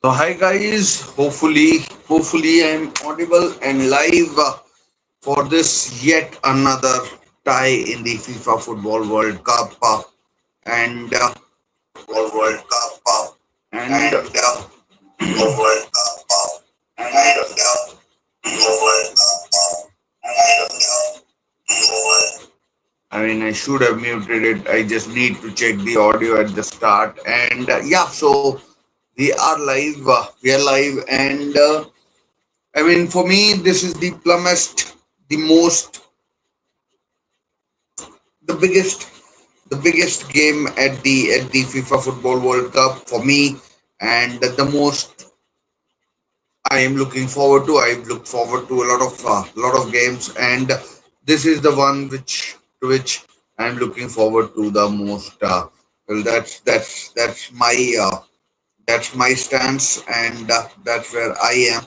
So hi guys, hopefully I'm audible and live for this yet another tie in the FIFA Football World Cup and World Cup and World Cup and World Cup and I mean, I should have muted it. I just need to check the audio at the start. And so we are live. And I mean, for me, this is the plumbest, the most, the biggest, the biggest game at the FIFA Football World Cup for me, and the most I am looking forward to. I've looked forward to a lot of games, and this is the one which I'm looking forward to the most. Well, that's my stance, and that's where I am.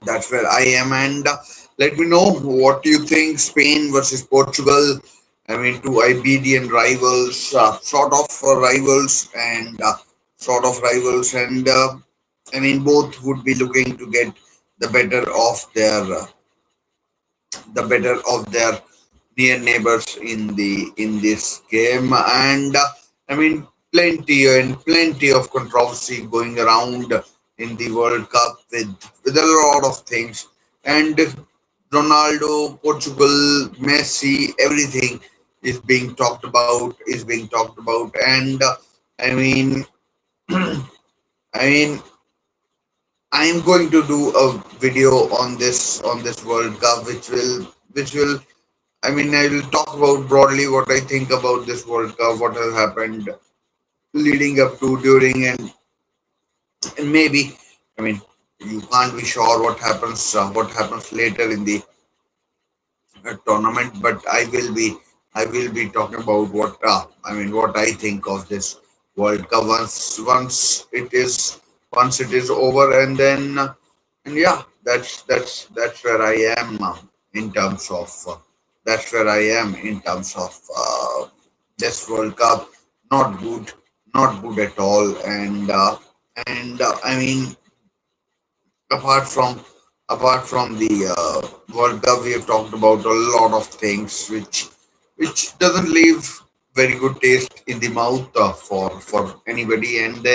That's where I am, and let me know what do you think. Spain versus Portugal. I mean, two Iberian rivals, sort of rivals, and I mean, both would be looking to get the better of their near neighbors in this game, and I mean, plenty of controversy going around in the World Cup with a lot of things, and Ronaldo, Portugal, Messi, everything is being talked about, and I mean, I mean, I am going to do a video on this World Cup, which will I mean, I will talk about broadly what I think about this World Cup, what has happened leading up to, during, and maybe, I mean, you can't be sure what happens later in the tournament, but I will be talking about what I think of this World Cup once it is over, and then and yeah, that's where I am in terms of this World Cup. Not good, not good at all, and I mean, apart from the World Cup, we have talked about a lot of things which doesn't leave very good taste in the mouth for anybody. And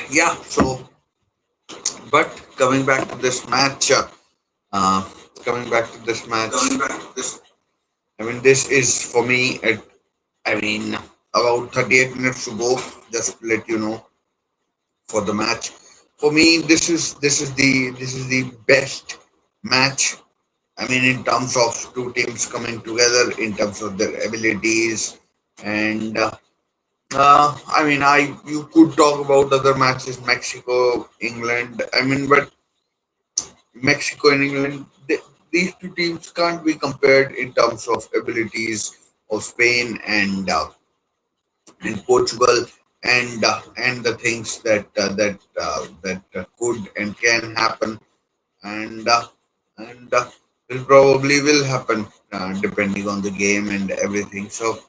yeah, so but uh, coming back to this match, I mean, this is for me at I mean about 38 minutes to go. Just to let you know, for the match. For me, this is the best match. I mean, in terms of two teams coming together, in terms of their abilities, and I mean, I you could talk about other matches, Mexico, England. I mean, but Mexico and England, these two teams can't be compared in terms of abilities of Spain and Portugal, and the things that could and can happen, and and will probably will happen depending on the game and everything. So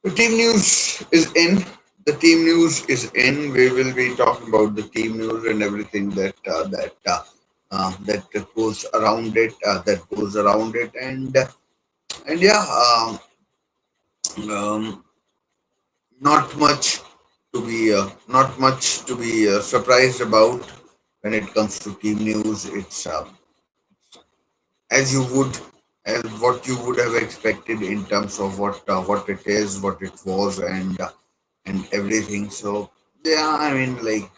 the team news is in. The team news is in. We will be talking about the team news and everything that goes around it. And yeah, um, not much not much to be surprised about when it comes to team news. It's as you would as what you would have expected in terms of what it is, what it was, and everything. So yeah, I mean, like,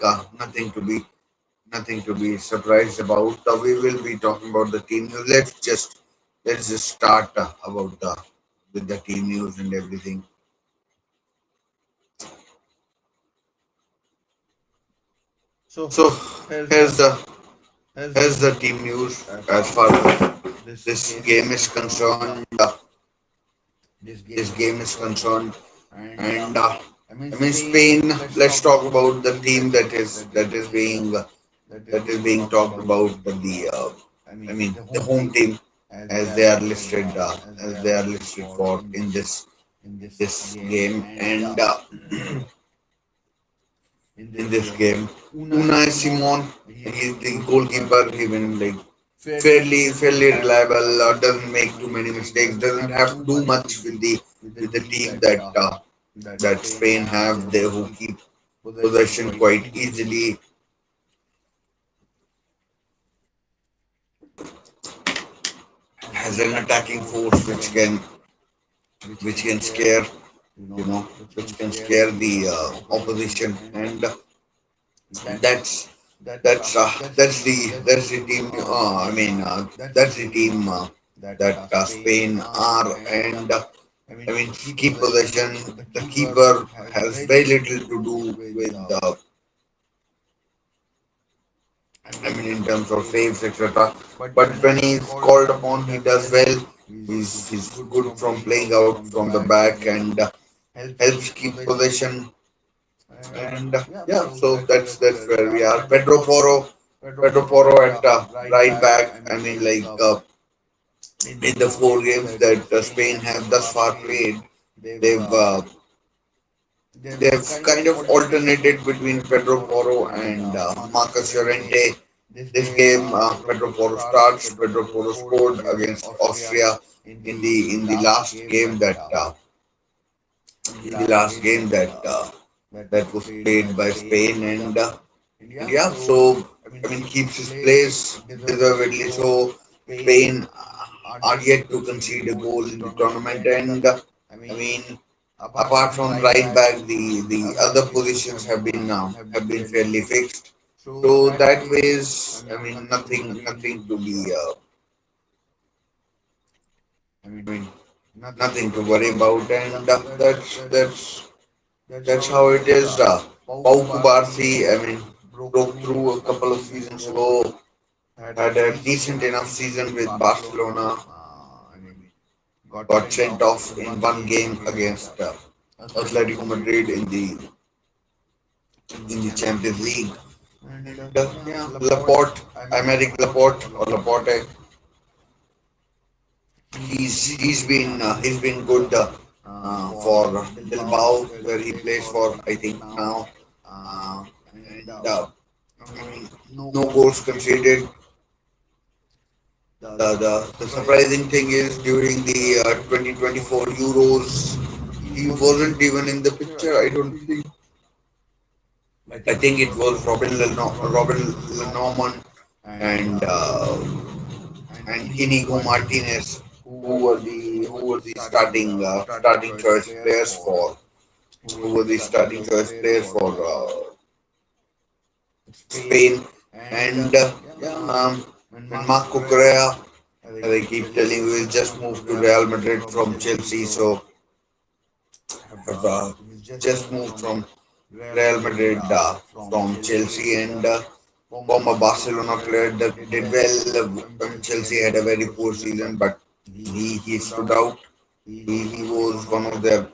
nothing to be surprised about. We will be talking about the team news. Let's just start about the with the team news and everything. So So here's here's the the here's the here's the team team news news as as far far as as this this game is game is concerned. concerned. This game This is game is concerned, concerned, and and I mean I mean, Spain. Spain. Let's Let's talk talk about the about the team team that is that is being being talked talked about. about. I mean, The the home home team, team, as they as are they are listed listed as as they are they are listed listed for for in in this this in in this this game. game. And And in in this this game, game, Unai Unai Simon, Simon, he is he's the the goalkeeper. goalkeeper. He He been been like fairly fairly reliable, reliable. doesn't Doesn't make make too too many many mistakes, mistakes. doesn't Doesn't have have to to do do much much with with the the team team that that Spain Spain have have there, there who who keep keep possession possession quite quite easily. easily. Has Has an an attacking attacking force force which which can can scare, scare, you you know, know, which can which can scare scare the the opposition. opposition. And And that's that's that's that's that's the the team. team. I mean, That's the that's the team team that that Spain Spain are. are. And And I I mean, mean, keep keep possession. possession. The The keeper keeper has has very very little little to to do do with. with. I I mean, mean, in in terms of terms of saves, saves, etc. etc. But But when when he's he's called called upon, he upon, he does does well. well. He's He's good good from from playing playing out out from the from the back, back, and and helps helps keep keep possession. possession. And And yeah, yeah, so so that's that's where we where we are. are. Pedro Pedro Porro Porro at at right right back. back. I I mean, mean, like in the in the four four games games that that Spain Spain have have thus thus far far played, played, they've they've uh, they've they've kind of kind of alternated alternated between between Pedro Pedro Porro Porro and and Marcus Marcus Llorente. Llorente. This This game, game, Pedro Pedro Porro Porro starts. starts. Pedro Pedro Porro Porro scored scored against against Austria Austria in the in the last last game game that in the in the last last game game that was that was played by played by Spain. Spain. And And yeah, yeah, so so I mean, I mean, keeps his keeps his place place deservedly. deservedly. So So Spain Spain are are yet to yet to concede a concede a goal in goal the in the tournament. tournament. And And I I mean, mean, apart apart from from right right back, back, the the other other positions positions have been have been fairly fairly fixed. fixed. So So that that ways, ways, I I mean, mean, nothing to nothing to be. be. I mean, I mean, nothing to nothing to worry worry about. about. And And that's that's that's how it how it is. is. Pau Pau Kubarsi, Kubarsi, I I mean, mean, broke broke through a through a couple of couple of seasons seasons ago. ago, Had had a a decent decent enough enough season season with with Barcelona. Barcelona, I mean, got got sent sent off off in in one one game game against against Atletico Atletico Madrid Madrid in the in the Champions Champions League. League. And And yeah, yeah, Laporte, Laporte, Aymeric Aymeric Laporte Laporte or or Laporte, Laporte, he's been good for for Bilbao, Bilbao, where he where he plays plays for, for, I I think think now. now. Uh, Uh, and and I I mean, mean, no no goals goals conceded. conceded. The The surprising surprising thing thing is is during during the the 2024 2024 Euros, Euros, he he wasn't wasn't even in even the in the picture. picture. I don't think. I I think think it it was was Robin Robin Lenormand Lenormand and and Inigo Inigo Martinez, Martinez, who were the starting choice choice players players for for who were the starting choice players for Spain. Spain. And And yeah, yeah, when when Marco Marco Correa, Correa, as as I I keep keep telling telling you, you, is he just just moved to moved to Real Real Madrid Madrid from from Chelsea. Chelsea. So So have he's just just moved moved from from Real Real Madrid Madrid from from Chelsea. Chelsea. And And former former Barcelona Barcelona player player that that did did well. well. Chelsea had Chelsea a had a very very poor poor season, but season, but he he stood stood out. out. He He was was one one of of their their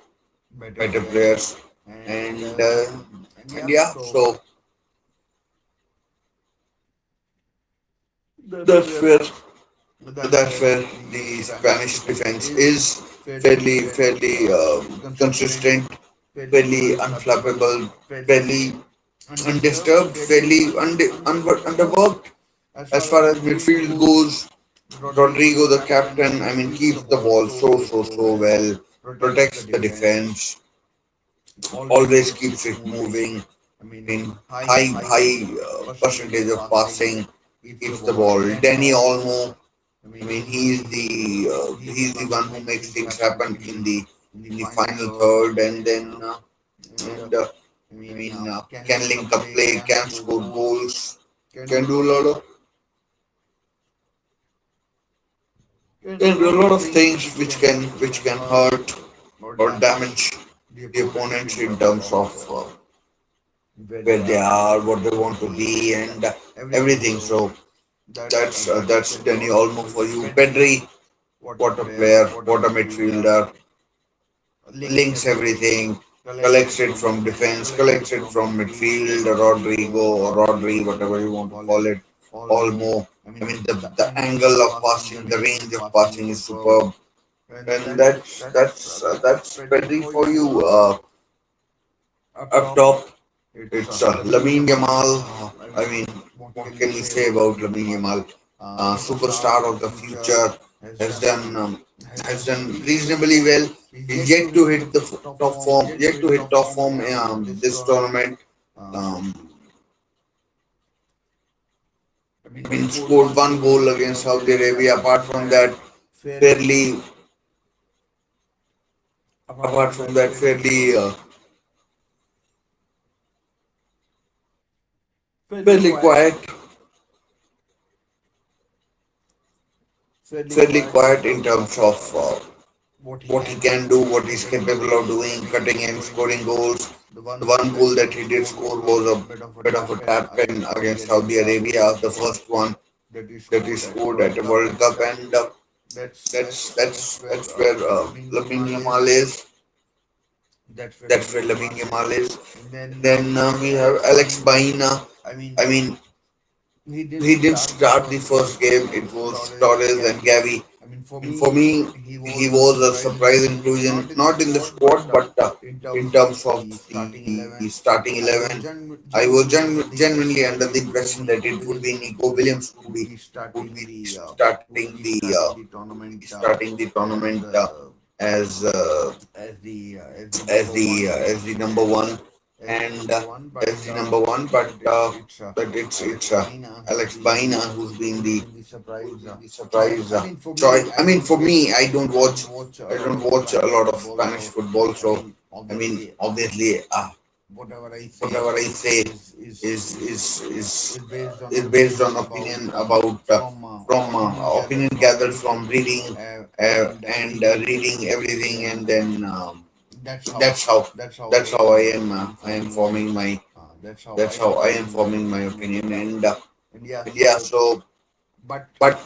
better better players. players. And And yeah, yeah, so so that's that's where where that's that's where where the the Spanish Spanish defense defense is is fairly fairly consistent, consistent, fairly fairly unflappable, unflappable, fairly fairly undisturbed, undisturbed, fairly fairly underworked. underworked. As As far as far as midfield midfield goes, goes, Rodrigo, the Rodrigo, the captain, I captain, mean, I mean, keeps the keeps the ball ball so so well, well, protects the protects the defense, defense, always always keeps it keeps it moving. moving. I I mean, mean, high percentage of percentage of passing, passing, keeps the keeps the ball. ball. Danny Danny Olmo, Olmo, I I mean, mean, he's the one who one who makes makes things things happen happen in the in the final final third. third. And and And I I mean, mean, can can link up link up play, play, can can score score goals, goals, can do can a do a lot lot of of can do a lot of things things which can hurt or or damage damage the the opponents opponents in in terms terms of of where they where they are, what they are, want what to they want to be, and be, and everything. everything. So So that's that's Danny Danny Olmo Olmo for for you. you. Pedri, Pedri, what a what a player, player, what a what a midfielder, midfielder, links links everything, everything, collects it collects it from from defense, defense, collects it collects it from from midfield, midfield, Rodrigo Rodrigo or or Rodri, Rodri, whatever whatever you you want want to to call call it. it. Olmo, Olmo, I I mean, mean, the the angle angle of of passing, the passing, the range of range of passing is passing is superb. superb. and that's Pedri for you. Up top, it's Lamine Yamal. I mean, what can we say about Lamine Yamal? Superstar of the future has done reasonably well. He's yet to hit the top form. Yet to hit top form this tournament. Um, I mean, scored one goal against Saudi Arabia. Fairly apart from that, fairly quiet, fairly quiet in terms of what he can do, what he's capable of doing, cutting in, scoring goals. The one goal that he did score was a bit of a tap in against Saudi Arabia, the first one that he scored at the World Cup, and that's where Lamine Yamal is. That's where Lamine Yamal is. Then we have Alex Baina. I mean, he didn't start the first game. It was Torres and Gavi. And for me, he was a surprise inclusion, not in the squad, but in terms of the starting 11. I was genuinely under the impression that it would be Nico Williams would be starting the tournament as as the number one and as the number one, but it's Alex Baina who's been the surprise choice. I mean, for me, I don't watch a lot of Spanish football, so I mean, obviously, whatever I say is based on opinion about from opinion gathered from reading and reading everything, and then that's how that's how I am forming my that's how I am forming my opinion, and yeah, so but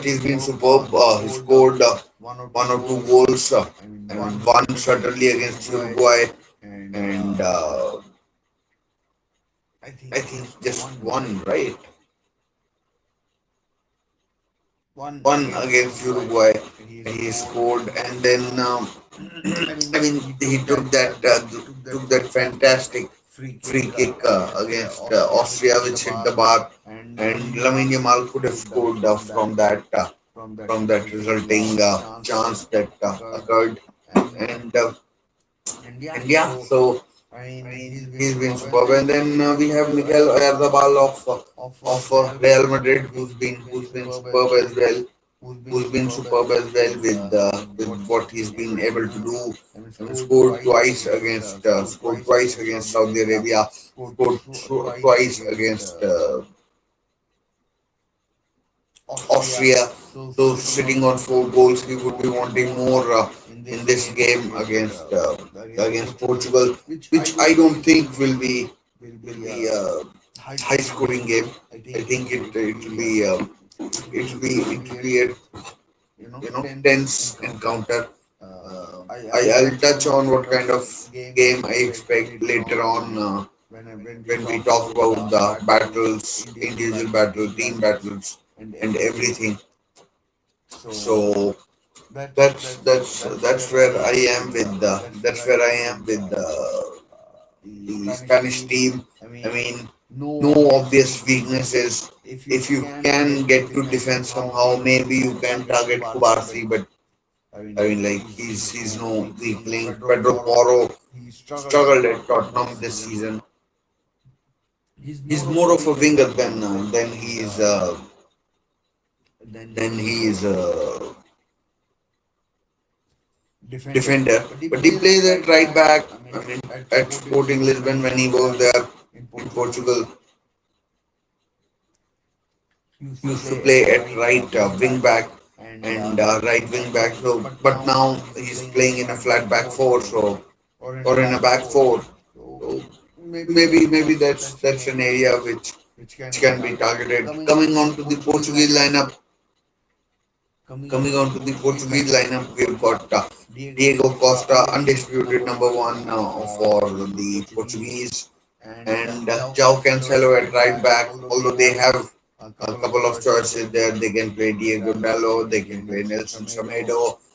he's been superb. He scored one or two goals. I mean, one certainly against Uruguay, and I think just one, right? One against Uruguay. He scored, and then I mean he took that fantastic free kick against Austria, which hit the bar, and Lamine Yamal could have scored from that resulting chance that occurred, and and yeah, so I mean he's been superb. And then we have Miguel Oyarzabal of Real Madrid, who's been superb as well, with what he's been able to do. I mean, scored twice against Saudi Arabia, scored twice against Austria. So sitting on four goals, he would be wanting more in this game against Portugal, which I don't think will be a high scoring game. I think it will be a tense encounter. I'll touch on what kind of game I expect later on when we talk about the battles, individual battle, team battles, and everything. So that's where I am with the Spanish team. I mean, no obvious weaknesses. If you can get to defense somehow, maybe you can target Kubarsi, but I mean, like he's no weak link. Pedro Porro struggled at Tottenham this season. He's more of a winger than he is a defender. But he plays at right back. I mean, at Sporting Lisbon when he was there in Portugal, he used to play at right wing back and right wing back. So, but now he's playing in a flat back four, so or in a back four. So maybe that's an area which can be targeted. Coming on to the Portuguese lineup, we've got Diego Costa, undisputed number one for the Portuguese, and João Cancelo at right back. Although they have a couple of choices there, they can play Diego Dallo, they can play Nelson Semedo,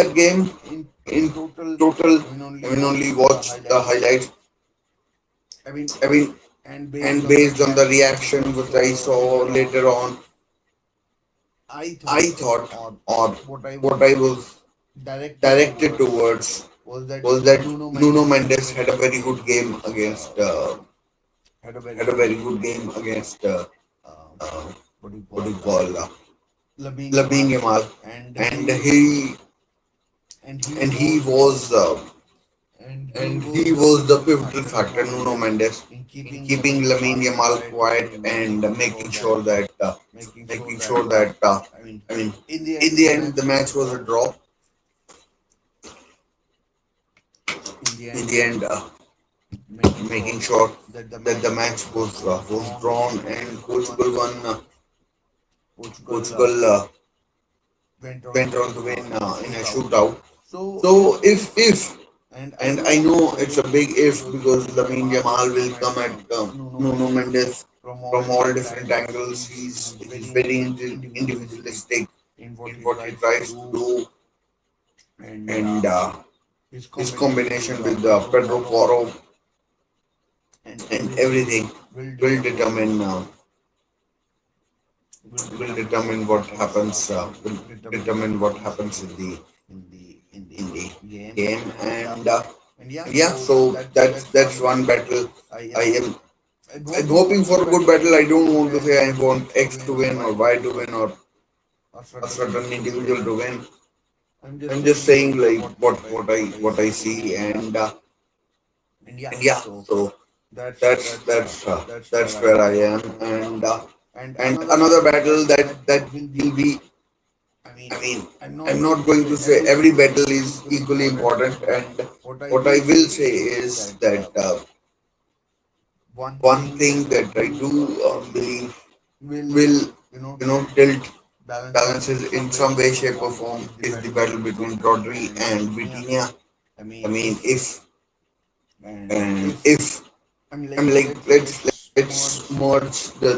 that game in in total. total. I mean, I only mean, only watched the watched the highlights. highlights. I I mean, mean, and based and on the based on the reaction which reaction I which I saw saw later on, later on, I I thought, thought, or or what I what I was was directed directed towards, towards, was that was that Nuno Nuno Mendes had a Mendes very had a good very game good game against against, had a had a very very good good game game against against, um, what do you what do you call call, Lamine Lamine Yamal, Yamal, and and he and he and he was was and he and was he the was the pivotal pivotal factor, factor, Nuno Nuno Mendes, Mendes, in in keeping keeping Lamine Lamine Yamal Yamal quiet quiet and and making sure making that sure that, I mean, I mean, in the in end the the end, the match was a match was a draw. draw. In the In end, the end, making making sure sure that the that the match match was was drawn, drawn and and Portugal Portugal won. won. Portugal Portugal went on to went on win to win in a in a shootout. shootout. So So if and I and I know it's know a it's big a big if if because because Lamine Lamine Yamal will Yamal will come at come at Nuno Nuno Mendes Mendes from all from all different different angles. angles. He's He's very very individualistic individualistic in what in he what he tries to tries to do, do, and and his his combination combination with with Pedro Pedro Porro Porro and and everything everything will will determine determine what what happens happens, will determine determine what what happens happens in the in the game, game. and yeah, And yeah, so so that's that's one one battle. battle. I I am am I'm I'm hoping for hoping a for good a good battle. I battle. I don't want don't to want to say I say I want want X to X win to or win Y or to Y win to or win or a a certain certain individual to individual to win. win. I'm just I'm just saying saying like what I what I see, see, and yeah, and yeah. so So that's that's that's where that's I where am, I am, and and another another battle battle that will will be. be. I I mean, mean, I'm not I'm going not to going say to say every every battle battle is is equally equally important, important, and and what I what I will will say say is is that that one one thing thing that I that I do do believe believe will will tilt tilt balances in balances in some way, some way, shape, or shape, or form form is the is the battle battle between between Rodri Rodri and and Vitinha. Vitinha. I I mean, mean, if and and if if I mean, I mean, like let's let's merge merge the the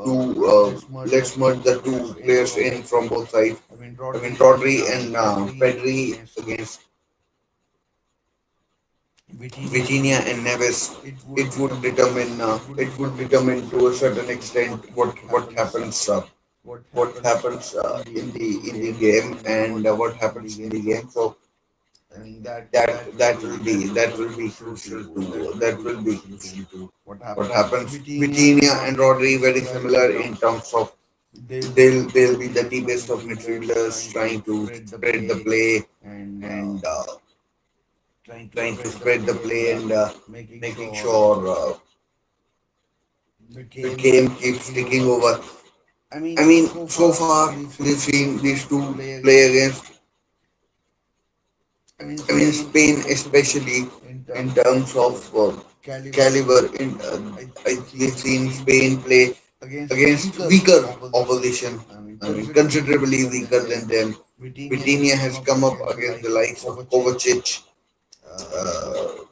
two two let's let's merge merge the the two two players in players from in both from sides. both sides. I mean, I mean, Rodri and Rodri and Pedri Pedri against against Vitinha and Virginia and Neves. Neves. It would It would determine determine to a to a certain certain extent extent what happens what what happens happens in the in the game, game, and what and what happens in the happens in game. the So game. So I mean that will be crucial to that will be crucial to what what happens. happens. Vitinha and Vitinha and Rodri very Rodri very similar in similar in terms of terms of they'll they'll be be the the deepest deepest of of midfielders midfielders trying trying to to spread the spread the play, play and and trying to spread spread the the play, play, and and making making sure sure the the game game keeps keeps ticking ticking over. over. I I mean, mean, so so far far we've we've seen these seen these two two play play against. against. I mean, I mean, Spain Spain especially especially in in terms of terms of caliber. caliber. We've We've seen seen Spain Spain play play against against weaker weaker opposition. opposition. I mean, I mean, considerably considerably weaker than weaker than them. them. Vitinha has Vitinha come has up come up against the against the likes of likes of Kovacic, Kovacic, uh, uh,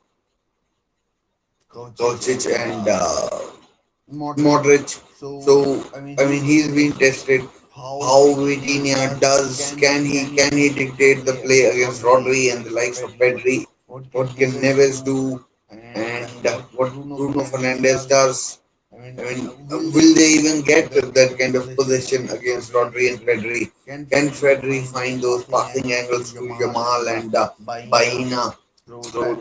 Kovacic Dolcic, and and Modric. Modric. So So I mean, I mean, he's he's been been tested. tested. How How Vitinha Vitinha does does can can he he dictate the dictate the play play against against Rodri and the Rodri and the likes of likes of Pedri? Pedri? What can What can Neves Neves do? do? And And what what Bruno Bruno Fernandes Fernandes does. does? I mean, I mean, will they will they even even get get that kind that of kind of possession possession against against Rodri and Rodri and Pedri? Pedri? Can Can Fredri Fredri find those find those passing passing angles to angles to Yamal Yamal and and Baina? Baina? So So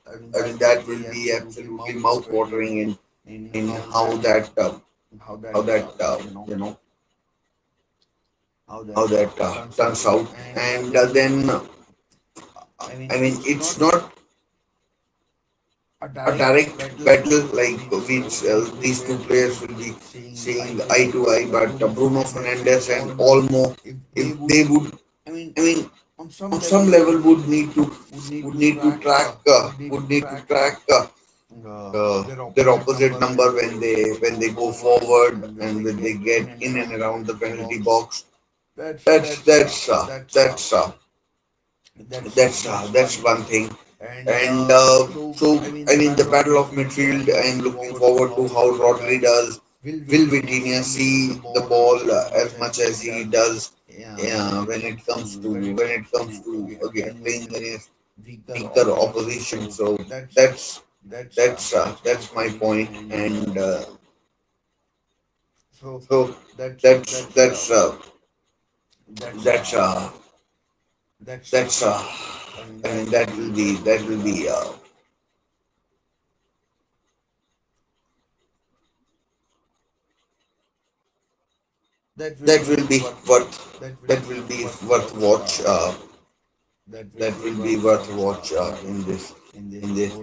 I mean, I mean, that will that will be be absolutely absolutely mouth mouth watering watering in in how how that that how how that that turns turns out. out. And And then then I mean, I mean, it's it's not not a a direct direct battle battle like which these two these two players will players be will be seeing seeing eye eye to to eye, eye, but but Bruno Bruno Fernandes Fernandes and and Olmo, Olmo, if if they they would, would, I I mean, mean, on on some some level level would would need need to track would need to track their their opposite opposite number number when when they they go go forward forward and when and they when they get get in and in and around the around the penalty penalty box. box. That's That's that's that's uh, uh, that's uh, that's uh, that's that's one one thing. thing. And And so so I mean, I the mean, the battle of battle of midfield. midfield. I'm I'm looking looking forward to forward how to how Rodri Rodri does. does. Will Will Vitinha Vitinha see see the the ball ball as as much much as as he he does does when when it it comes to comes to when it when it comes comes to to again again playing playing against against weaker opposition. So that's that's my point, and so that's that's I mean that will be worth watch. That will be worth watch in this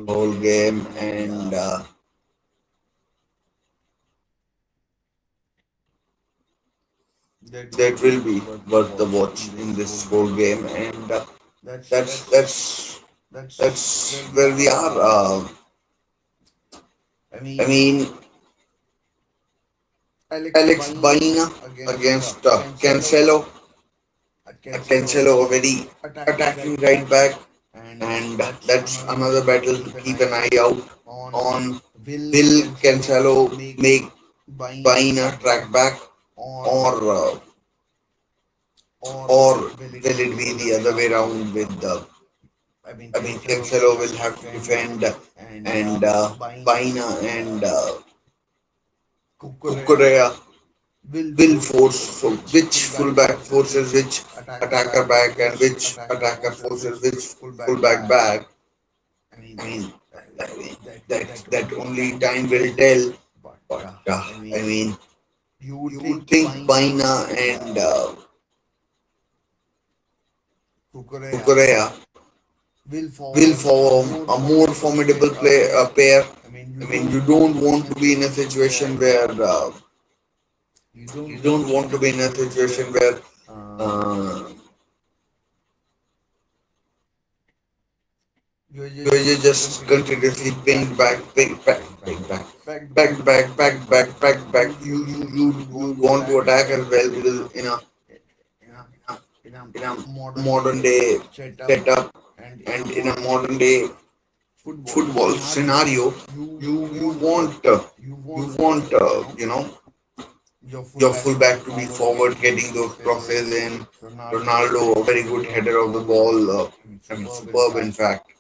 whole game, and that will be worth the watch in this whole game, and that's where we are. I mean, Alex Baina against Cancelo. Cancelo, a very attacking right back, and that's another battle to keep an eye out on. Will Cancelo make Baina track back, or will it be the other way around with the I mean, Cancelo will have to defend, and Baina and Kukurea will force. So, which fullback forces which attacker back, and which attacker forces which fullback back? I mean, that only time will tell. But I mean, you would think Baina and Kukurea will form a more formidable pair. I mean, you don't want to be in a situation where you don't want to be in a situation where uh, you're just continuously ping back, ping back, ping back, back. You want to attack as well, because in a modern day setup, and in a modern day football scenario, you want your fullback to be forward, getting those crosses in. Ronaldo, a very good header of the ball. I mean, superb in fact.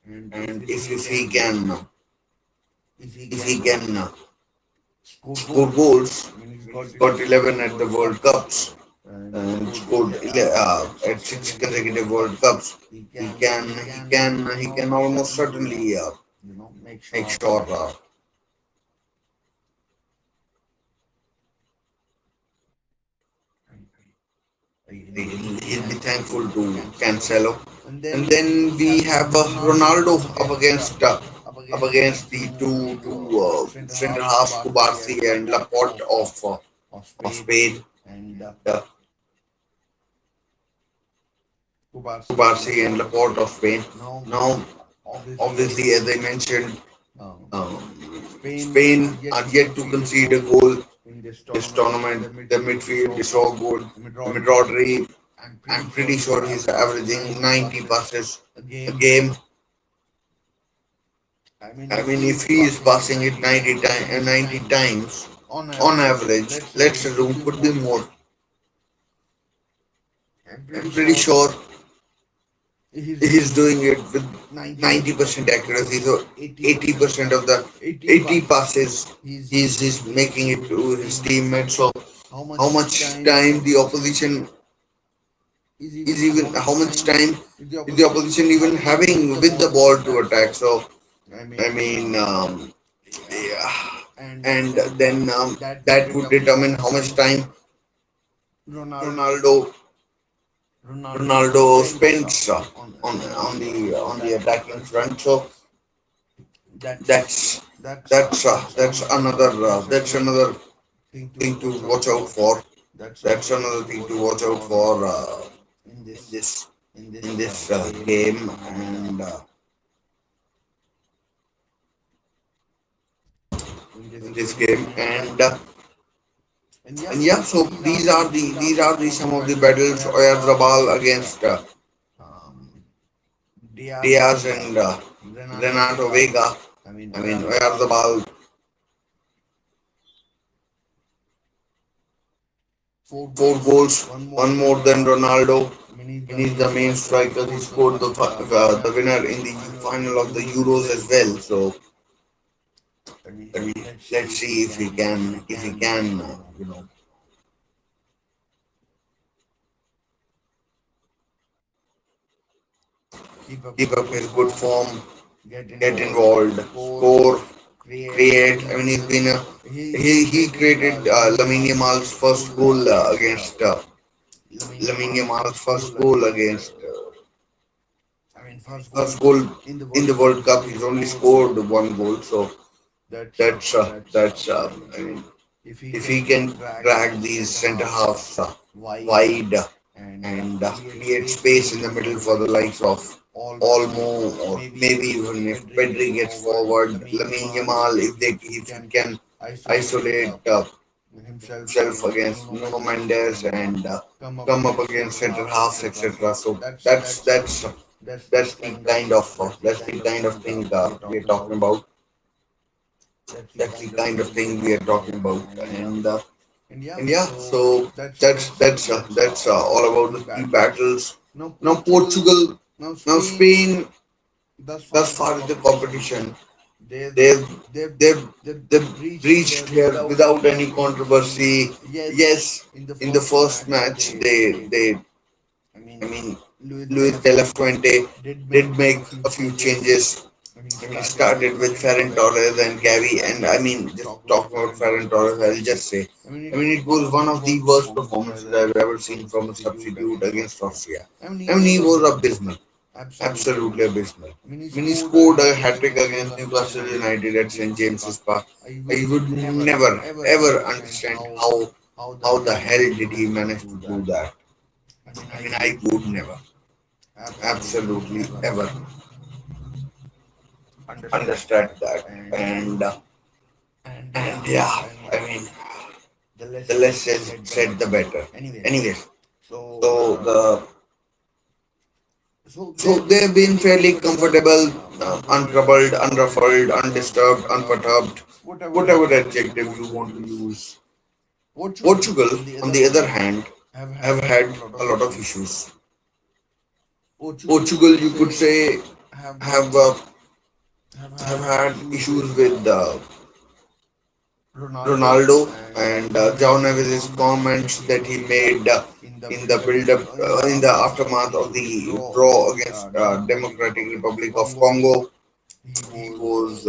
And if he can score goals, I mean, he's got 11 at the World Cups, and scored at 6 consecutive World Cups. He can almost certainly make sure he'll be thankful to Cancelo. And then we have Ronaldo up against the two center halves, Kubarsi and Laporte of Spain. And Kubarsi and Laporte of Spain. Now, obviously, as I mentioned, um, Spain are yet to concede a goal this tournament. The midfield is so good. I mean, Rodri, I'm pretty sure he's averaging 90 passes a game. I mean, if he is passing it 90 times on average, let's assume could be more. I'm pretty sure he's doing it with 90% accuracy. So 80% of the 80 passes, he's making it to his teammates. So how much time the opposition is even how much time is the opposition even having with the ball to attack? So I mean, yeah, and then that would determine how much time Ronaldo spends on the attacking front. So that's that's another thing to watch out for. That's another thing to watch out for in this game, and in this game, and yeah. So these are the some of the battles. Oyarzabal against Diaz and Renato Vega. I mean, Oyarzabal four goals, one more than Ronaldo. And he's the main striker. He scored the winner in the final of the Euros as well. So I mean, let's see if he can, keep up his good form, get involved, score, create. I mean, he's been he created Lamine Yamal's first goal against Lamine Yamal's first goal against first goal in the World Cup. He's only scored one goal, so that's I mean, if he can drag these centre halves wide and create space in the middle for the likes of Olmo, or maybe even if Pedri gets forward, Lamine Yamal, if he can isolate himself against Nuno Mendes and come up against centre halves, etc. So that's the kind of thing we're talking about. That's the kind of thing we are talking about, and yeah. So that's all about the key battles. Now Portugal, now Spain. Thus far in the competition, they've they've reached here without any controversy. Yes, in the first match, they I mean, Luis de la Fuente did make a few changes. I mean, he started with Ferran Torres and Gavi, and I mean, just talking about Ferran Torres, I'll just say, I mean, it was one of the worst performances I've ever seen from a substitute against Austria. I mean, he was abysmal, absolutely abysmal. I mean, he scored a hat trick against Newcastle United at St James's Park. I would never ever understand how the hell did he manage to do that. I mean, I would never, absolutely ever understand that. And yeah, I mean, the less said, the better. Anyways, so they've been fairly comfortable, untroubled, unruffled, undisturbed, unperturbed, whatever adjective you want to use. Portugal, on the other hand, have had a lot of issues. Portugal, you could say, have have had issues with Ronaldo and John Neves' comments that he made in the build-up, in the aftermath of the draw against Democratic Republic of Congo. He was,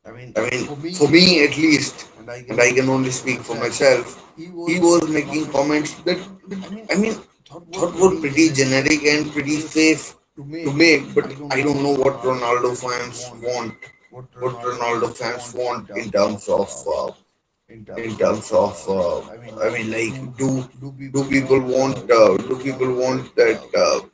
I mean, for me at least, and I can only speak for myself, he was making comments that, I mean, thought were pretty generic and pretty safe to make, but I don't know what Ronaldo fans want. What Ronaldo fans want in terms of I mean, like, do people want that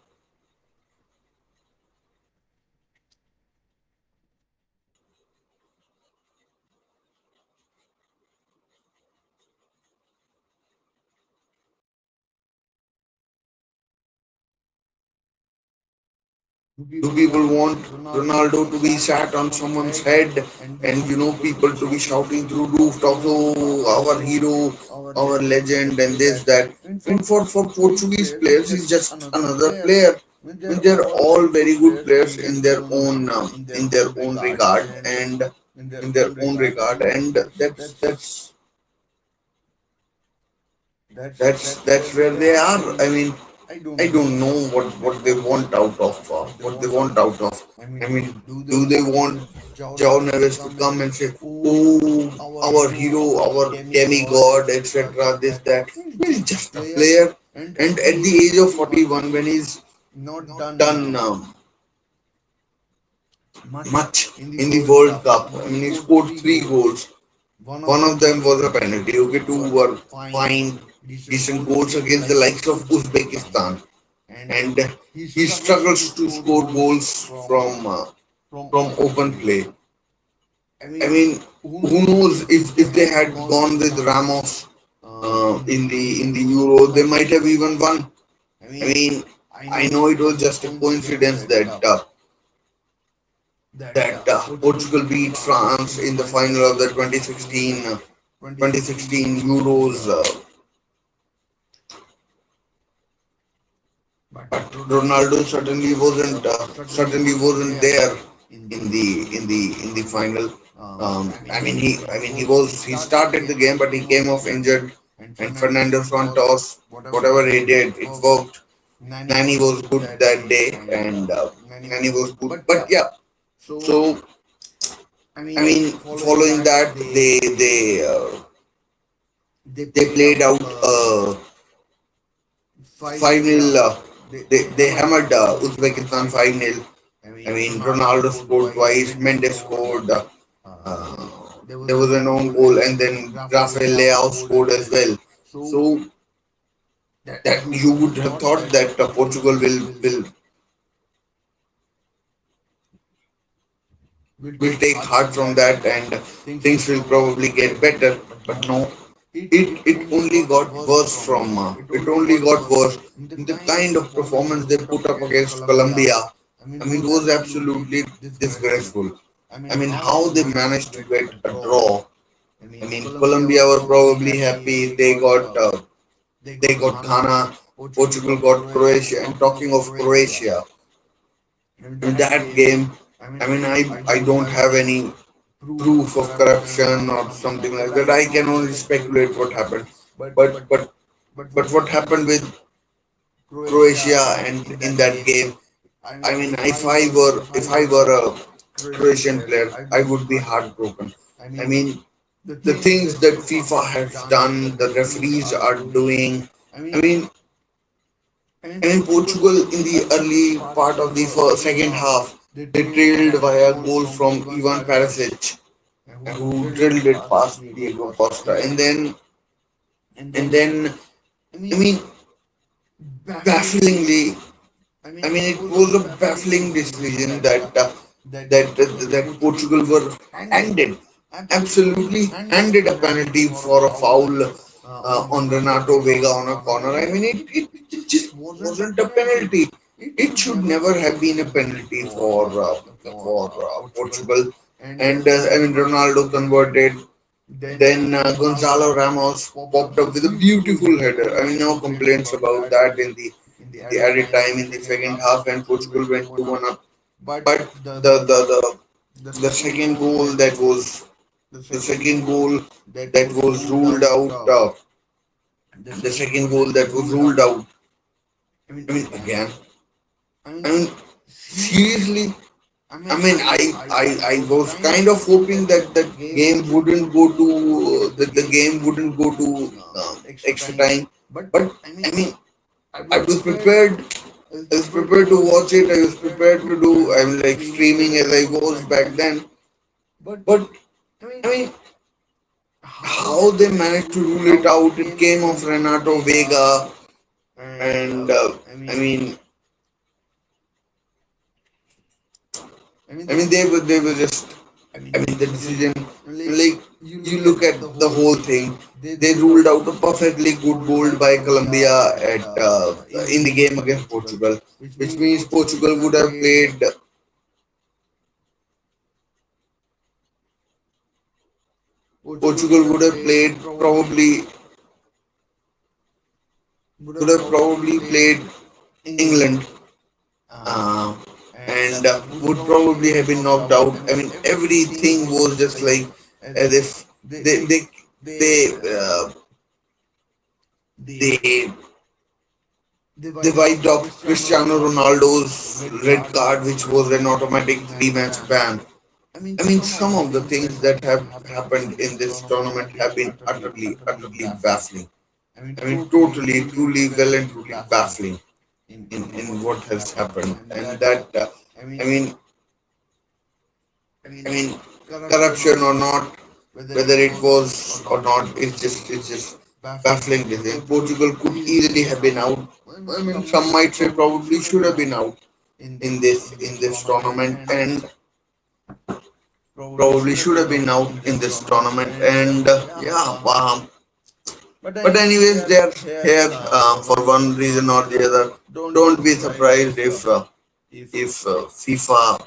do people want Ronaldo to be sat on someone's head and people to be shouting through rooftops, oh, our hero, our legend, and this that? I mean, for Portuguese players, he's just another player. I mean, they're all very good players in their own regard and and that's where they are. I mean, I don't know what they want out of what they want out of. I mean, do they want John Neves to come and say, "Oh, our hero, our demigod, etc." This that. He's just a player, and at the age of 41, when he's not done much in the World Cup, I mean, he scored three goals. One of them was a penalty. Okay, two were fine, decent goals against the likes of Uzbekistan, and he struggles to score goals from open play. I mean, who knows if they had gone with Ramos in the Euro, they might have even won. I mean, I know it was just a coincidence that Portugal beat France in the final of the 2016 Euros. But Ronaldo certainly wasn't there in the final. He started the game, but he came off injured, and Fernando Santos, whatever he did, it worked. Nani was good that day, and Nani was good. But yeah, so following that, they played out 5-0. They hammered Uzbekistan 5-0. Ronaldo scored twice, Mendes scored. There was an own goal, and then Rafael Leao scored as well. So that you would have thought that Portugal will take heart from that, and things will probably get better. But no, it only got worse from it only got worse. The kind of performance they put up against Colombia, was absolutely disgraceful. How they managed to get a draw. Colombia were probably happy they got Ghana, Portugal got Croatia, and talking of Croatia, in that game, I don't have any proof of corruption or something like that. I can only speculate what happened. But but but what happened with Croatia and in that game? If I were a Croatian player, I would be heartbroken. I mean, the things that FIFA has done, the referees are doing. I mean, Portugal in the early part of the second half, they trailed via goal from Ivan Perisic, who drilled it past Diego Costa, and then I mean, bafflingly, it was a baffling decision that Portugal were handed, absolutely handed a penalty for a foul on Renato Vega on a corner. It just wasn't a penalty. It should never have been a penalty for Portugal. And Ronaldo converted. Then Gonzalo Ramos popped up with a beautiful header. No complaints about that in the added time in the second half, and Portugal went 2-1 up. But the second goal that was ruled out. The second goal that was ruled out. Again. Seriously. I was kind of hoping that the game wouldn't go to extra time. But I was prepared. I was prepared to watch it. I was prepared to do. Like streaming as I was back then. But I mean, how they managed to rule it out? It came off Renato Vega, and I mean, they were just. The decision. Like you look at the whole thing, they ruled out a perfectly good goal by Colombia at in the game against Portugal, which means Portugal would have played probably played England, uh, and would probably have been knocked out. Everything was just like as if they they they wiped off Cristiano Ronaldo's red card, which was an automatic three-match ban. Some of the things that have happened in this tournament have been utterly baffling. Totally, truly, well and truly baffling in what has happened, and that I mean, corruption or not, whether it was or not, it's just baffling. This thing. Portugal could easily have been out. Some might say probably should have been out in this tournament, and probably should have been out in this tournament. And yeah, but anyways, they're here for one reason or the other. Don't be surprised if FIFA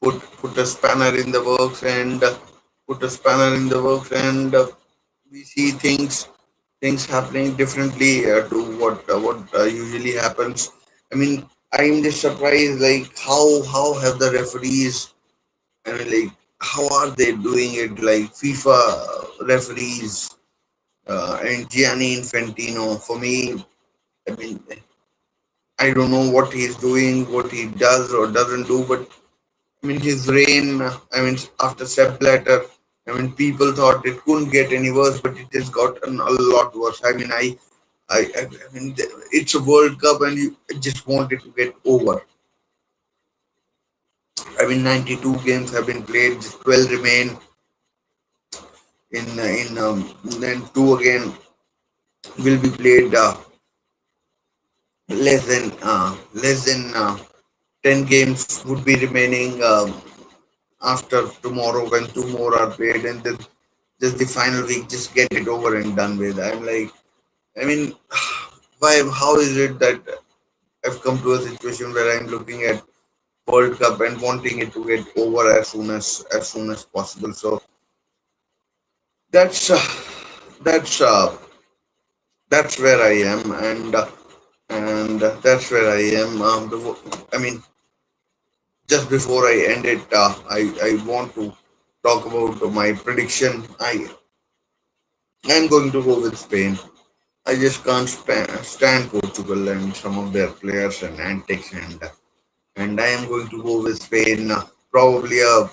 put a spanner in the works and put a spanner in the works and we see things happening differently to what usually happens. I mean, I'm just surprised, like how have the referees, I mean, like how are they doing it, like FIFA referees and Gianni Infantino. For me, I mean, I don't know what he's doing, what he does or doesn't do, but I mean, his reign, I mean, after Sepp Blatter, I mean, people thought it couldn't get any worse, but it has gotten a lot worse. I mean, I mean, it's a World Cup and you just want it to get over. I mean, 92 games have been played, just 12 remain then two again will be played less than 10 games would be remaining after tomorrow when two more are played and then just the final week, just get it over and done with. I'm like, I mean, why? How is it that I've come to a situation where I'm looking at World Cup and wanting it to get over as soon as possible? So that's uh, that's uh, that's where I am, and that's where I am. I mean, just before I end it, I want to talk about my prediction. I'm going to go with Spain. I just can't stand Portugal and some of their players and antics, and I am going to go with Spain. Probably I'd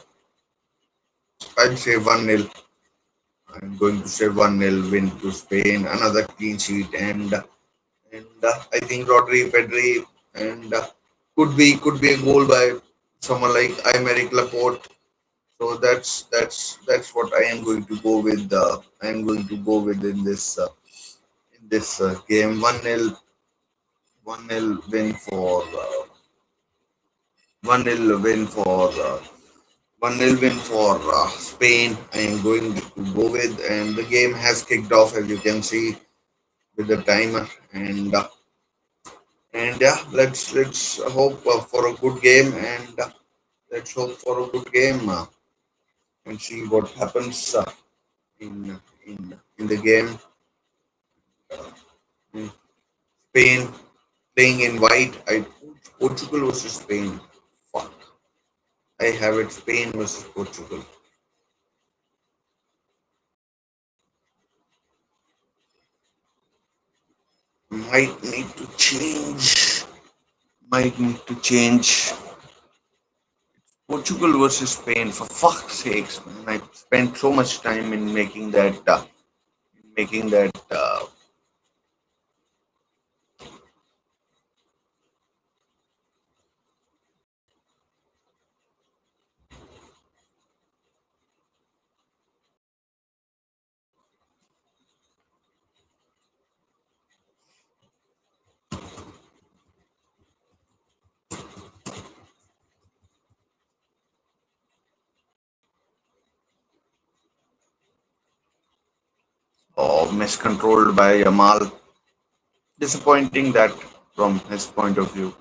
say 1-0. I'm going to say 1-0 win to Spain. Another clean sheet, and I think Rodri, Pedri, and could be a goal by someone like Aymeric Laporte. So that's what I am going to go with. I am going to go with in this game. 1-0 win for 1-0 win for 1-0 win for Spain. I am going to go with, and the game has kicked off as you can see with the timer, and yeah, let's hope for a good game, and let's hope for a good game and see what happens in the game. Mm, Spain playing in white. Portugal versus Spain. Fuck. I have it. Spain versus Portugal. Might need to change. Might need to change. Portugal versus Spain. For fuck's sakes, man! I spent so much time in making that. Miscontrolled by Yamal. Disappointing that from his point of view.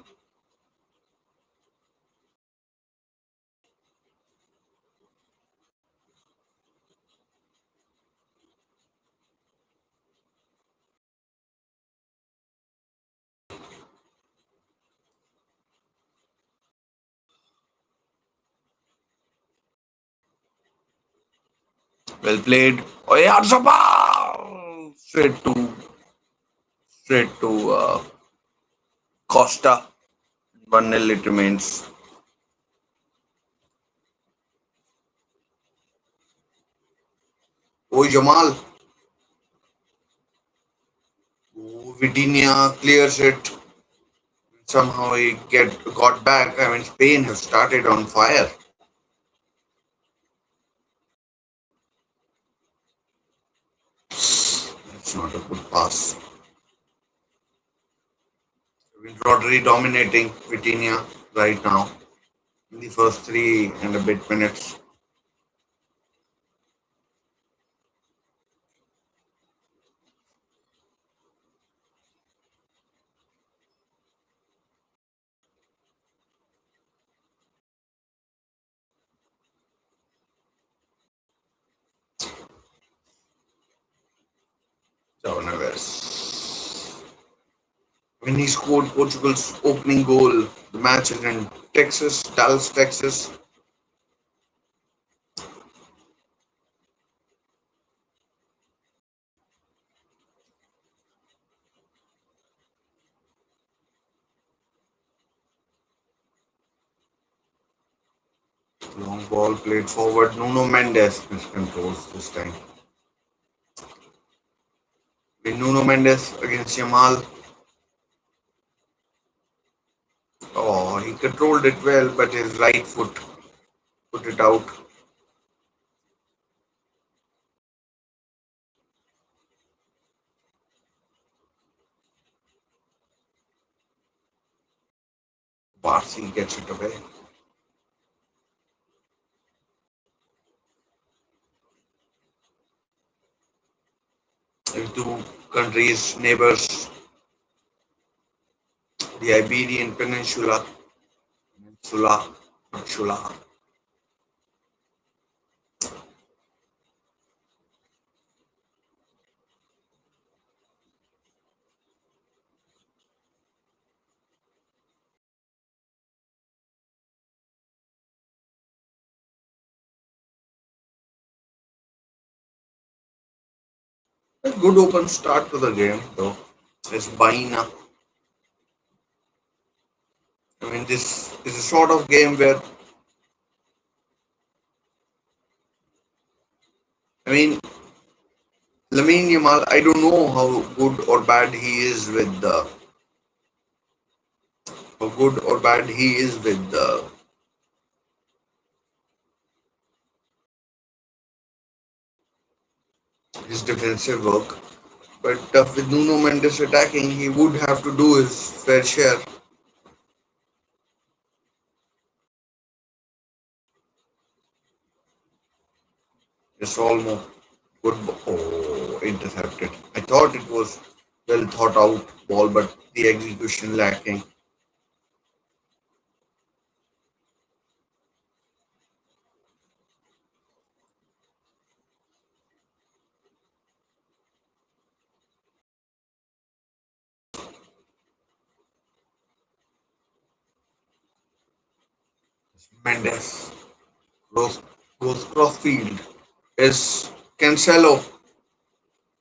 Well played. Oh yeah, Zabal! Straight to Costa. 1-0 it remains. Oh Jamal. Oh, Vitinha clears it. Somehow he got back. I mean, Spain have started on fire. That's not a good pass. I mean, Rodri dominating Vitinha right now in the first 3 and a bit minutes. João Neves. When he scored Portugal's opening goal, the match is in Texas, Dallas, Texas. Long ball played forward. Nuno Mendes miscontrols this time. With Nuno Mendes against Yamal. Oh, he controlled it well, but his right foot put it out. Barsi gets it away. The two countries, neighbors, the Iberian Peninsula. A good open start to the game, though. It's Baina. I mean, this is a sort of game where, I mean, Lamine Yamal, I don't know how good or bad he is with the, how good or bad he is with the, his defensive work. But with Nuno Mendes attacking, he would have to do his fair share. It's almost good. Oh, intercepted. I thought it was well thought out ball, but the execution lacking. Mendes goes, goes cross field. Is Cancelo.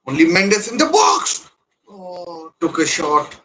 Only Mendes in the box. Oh, took a shot.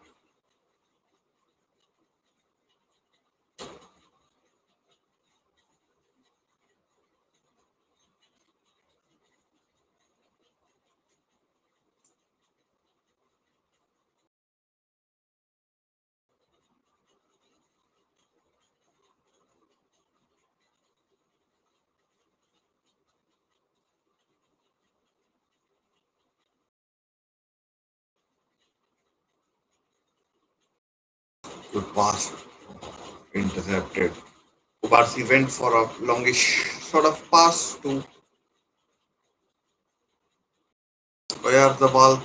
Good pass. Intercepted. Kubarsi went for a longish sort of pass to Oyar.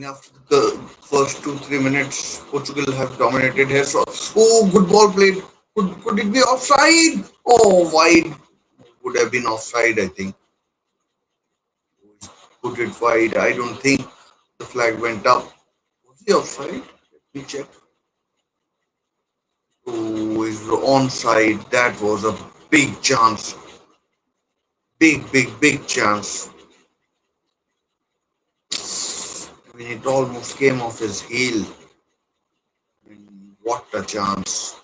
After the first 2 3 minutes, Portugal have dominated here. So, oh, good ball played. Could it be offside? Oh, wide. Would have been offside, I think. Put it wide. I don't think the flag went up. Was he offside? Let me check. Oh, he's onside. That was a big chance. Big chance. I mean, it almost came off his heel. I mean, what a chance.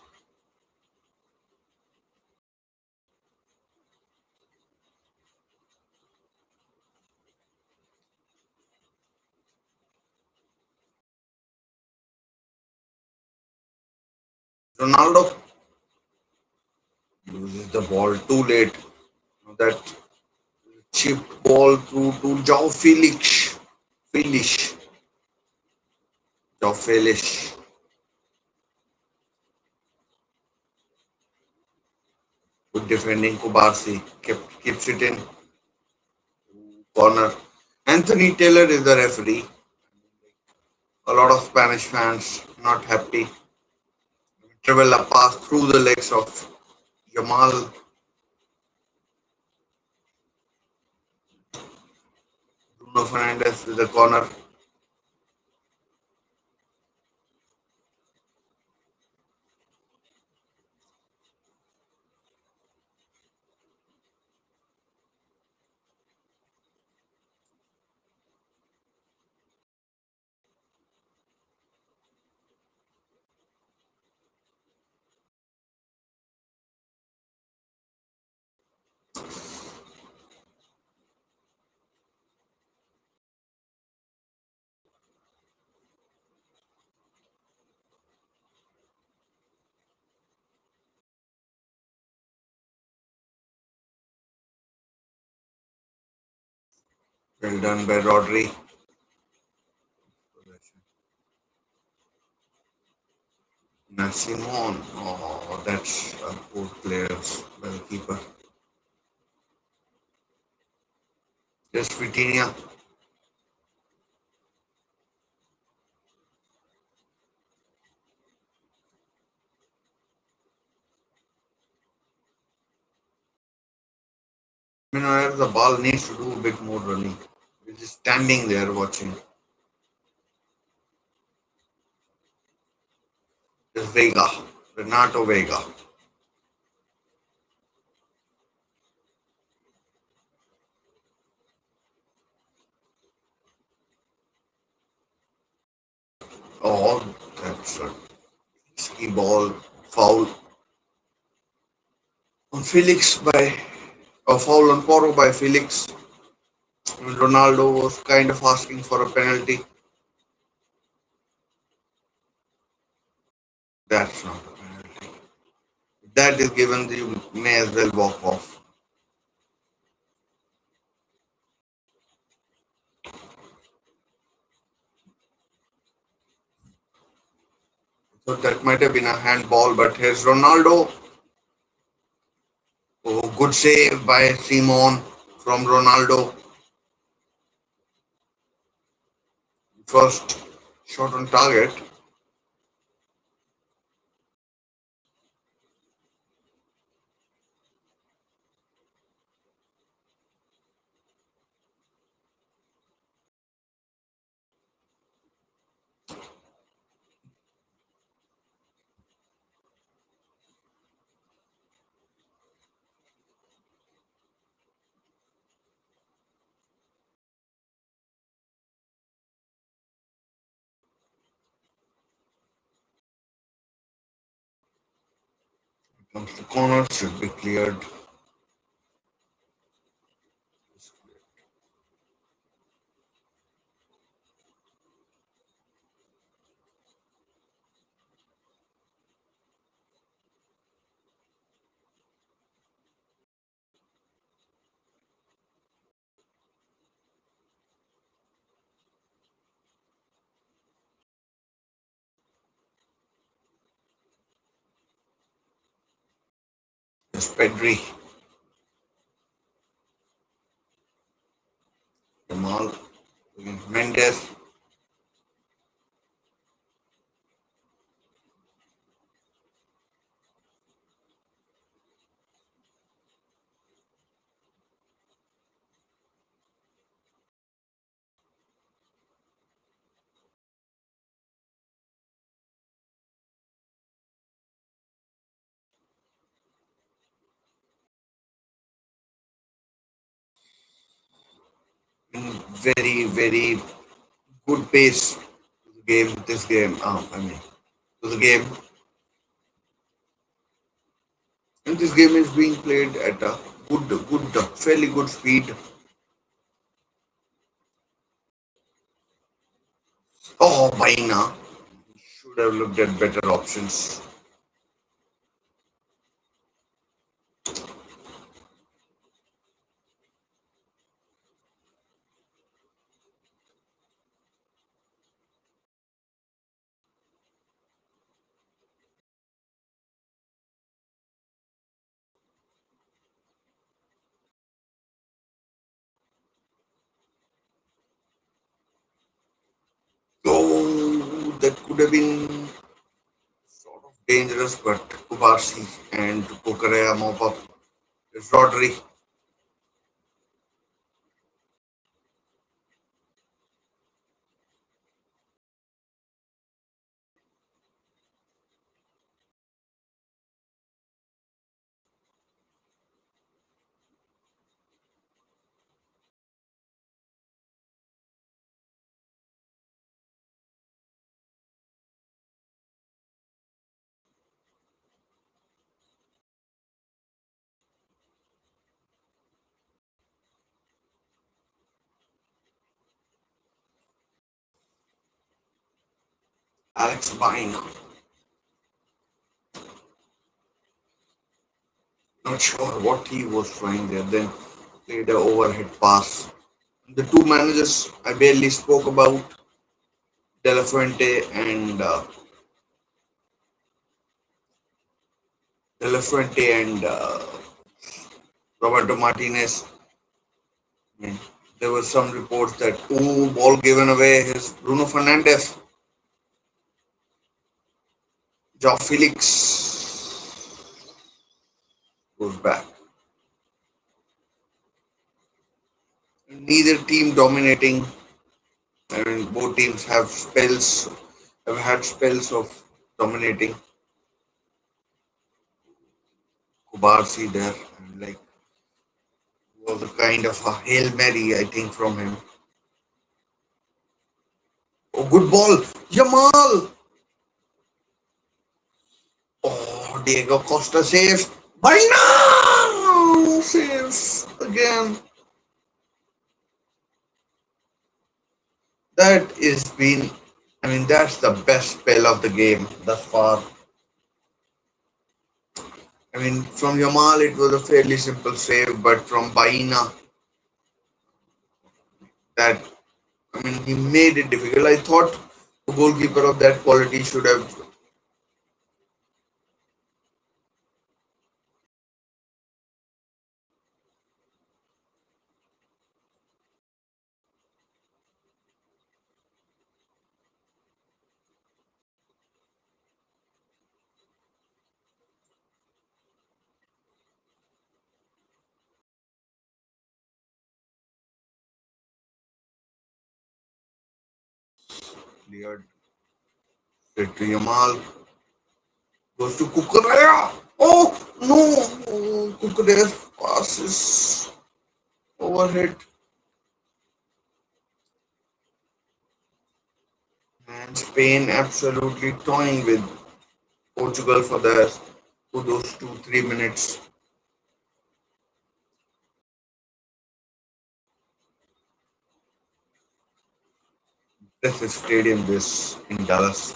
Ronaldo loses the ball too late. That chipped ball through to João Felix. Felix. João Felix. Good defending Kubarsi. Keeps it in. corner. Anthony Taylor is the referee. A lot of Spanish fans not happy. Travel a pass through the legs of Yamal. Bruno Fernandes with the corner. Well done by Rodri. Now Simon. Oh, that's a poor player's well keeper. Just Vitinha. Meanwhile, the ball needs to do a bit more running. He's just standing there watching. There's Vega. Renato Vega. Oh, that's a risky ball. Foul on Felix by a foul on Poro by Felix. And Ronaldo was kind of asking for a penalty. That's not a penalty. If that is given, you may as well walk off. So that might have been a handball, but here's Ronaldo. Oh, good save by Simon from Ronaldo. First shot on target. Comes the corner, should be cleared. It's Pedri. Yamal against Mendes. In very, very good pace to the game. This game, to the game. And this game is being played at a fairly good speed. Oh, Baina should have looked at better options. that could have been sort of dangerous, but Kubarsi and Kukurea mop up. It's Rodri. Alex Baina. Not sure what he was trying there. Then played a overhead pass. The two managers I barely spoke about, De La Fuente and Roberto Martinez. I mean, there were some reports that ball given away is Bruno Fernandes, Joao Felix goes back. Neither team dominating. I mean, both teams have had spells of dominating. Kubarsi there, and like was a kind of a hail mary, I think, from him. Oh, good ball, Yamal. Oh, Diego Costa saves. By now, saves again. That is been. I mean, that's the best spell of the game thus far. I mean, from Yamal, it was a fairly simple save, but from Baina, that I mean, he made it difficult. I thought a goalkeeper of that quality should have cleared it to Yamal. Goes to Kukurea. Oh no! Oh, Kukurea's pass is overhit. And Spain absolutely toying with Portugal for those 2 3 minutes. This is stadium this in Dallas.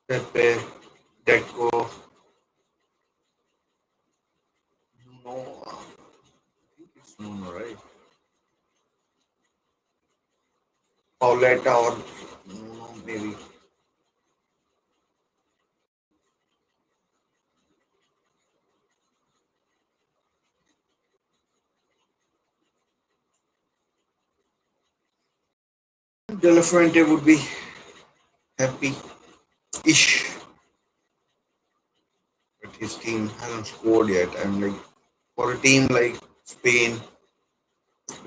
Pepe, Deco, no, I think it's Nuno, right? Pauletta or Nuno, maybe. De La Fuente would be happy-ish, but his team hasn't scored yet. And like for a team like Spain,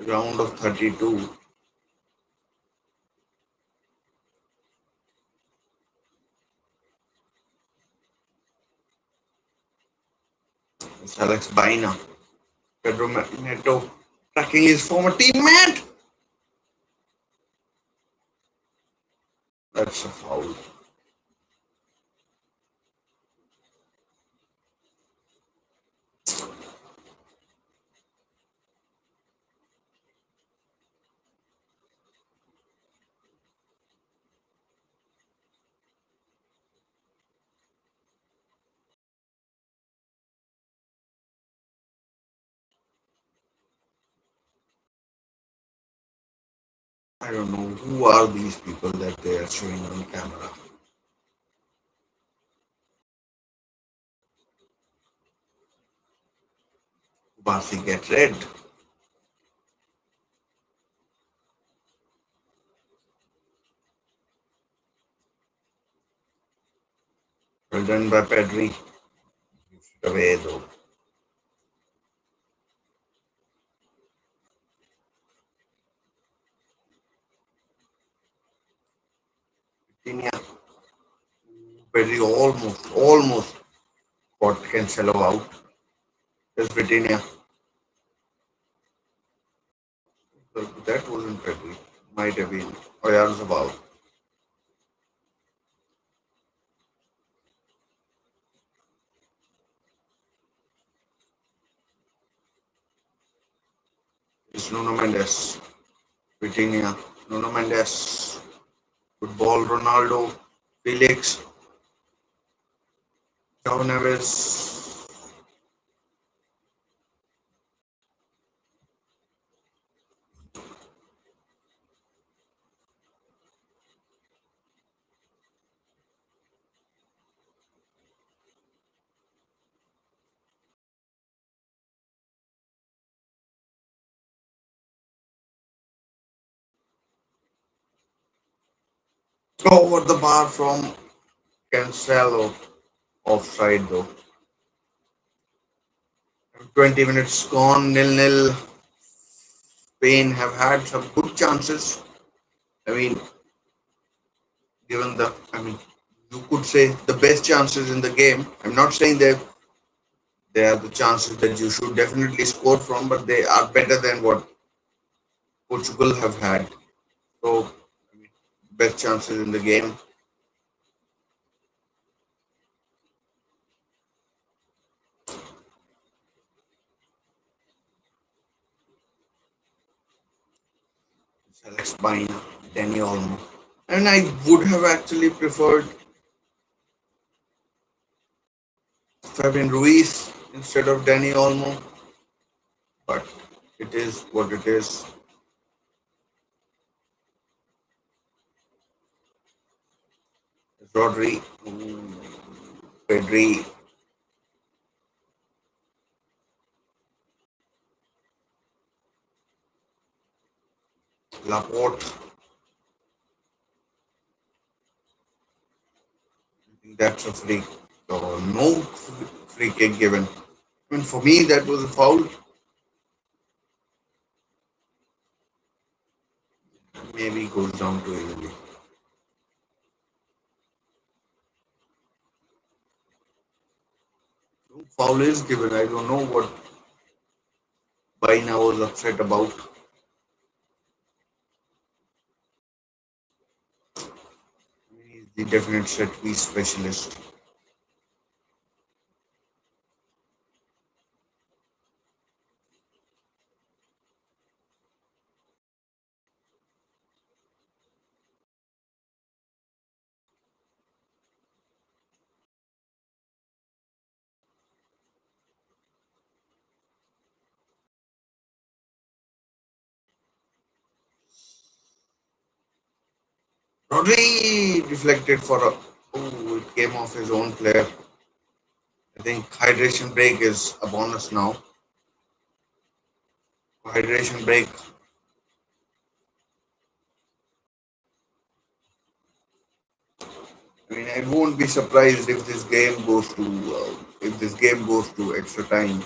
round of 32, it's Alex Baina, Pedro Neto tracking his former teammate. That's a foul. I don't know who are these people that they are showing on camera. Basi get red. Well done by Pedri. Away though. Vitinha. Pedri almost got Cancelo out. There's Vitinha. That wasn't Pedri. Might have been Oyarzabal. It's Nuno Mendes. Vitinha. Nuno Mendes. Good ball, Ronaldo. Felix. João Neves. Over the bar from Cancelo. Offside though. 20 minutes gone, nil-nil. Spain have had some good chances. I mean, given you could say the best chances in the game. I'm not saying they are the chances that you should definitely score from, but they are better than what Portugal have had. So, I mean, best chances in the game. Alex Baina, Danny Olmo. And I would have actually preferred Fabian Ruiz instead of Danny Olmo, but it is what it is. Rodri, Pedri, Laporte. I think that's a free. No free kick given. I mean, for me, that was a foul. Maybe goes down to Italy. No foul is given. I don't know what Baina was upset about. I mean, he's the definite set piece specialist. Rodri deflected for a. Oh, it came off his own player. I think hydration break is a bonus now. Hydration break. I mean, I won't be surprised if this game goes to extra time.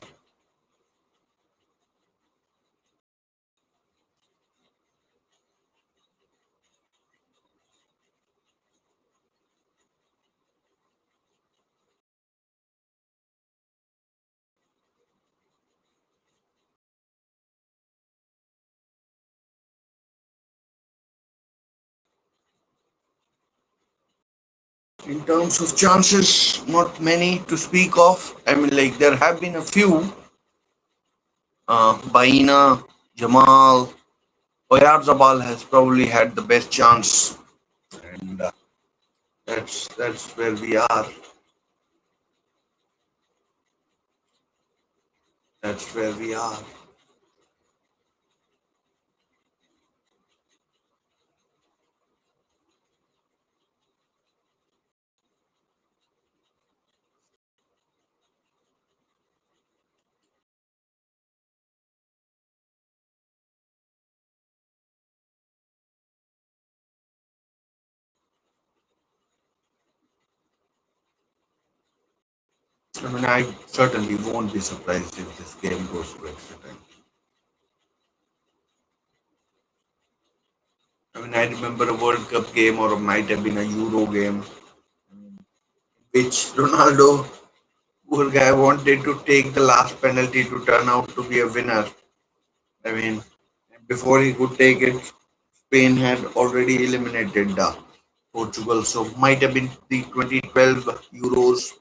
In terms of chances, not many to speak of. I mean, like there have been a few. Baina, Jamal, Oyarzabal has probably had the best chance, and that's where we are. That's where we are. I mean, I certainly won't be surprised if this game goes to extra time. I mean, I remember a World Cup game, or it might have been a Euro game, which Ronaldo, poor guy, wanted to take the last penalty to turn out to be a winner. I mean, before he could take it, Spain had already eliminated Portugal, so might have been the 2012 Euros,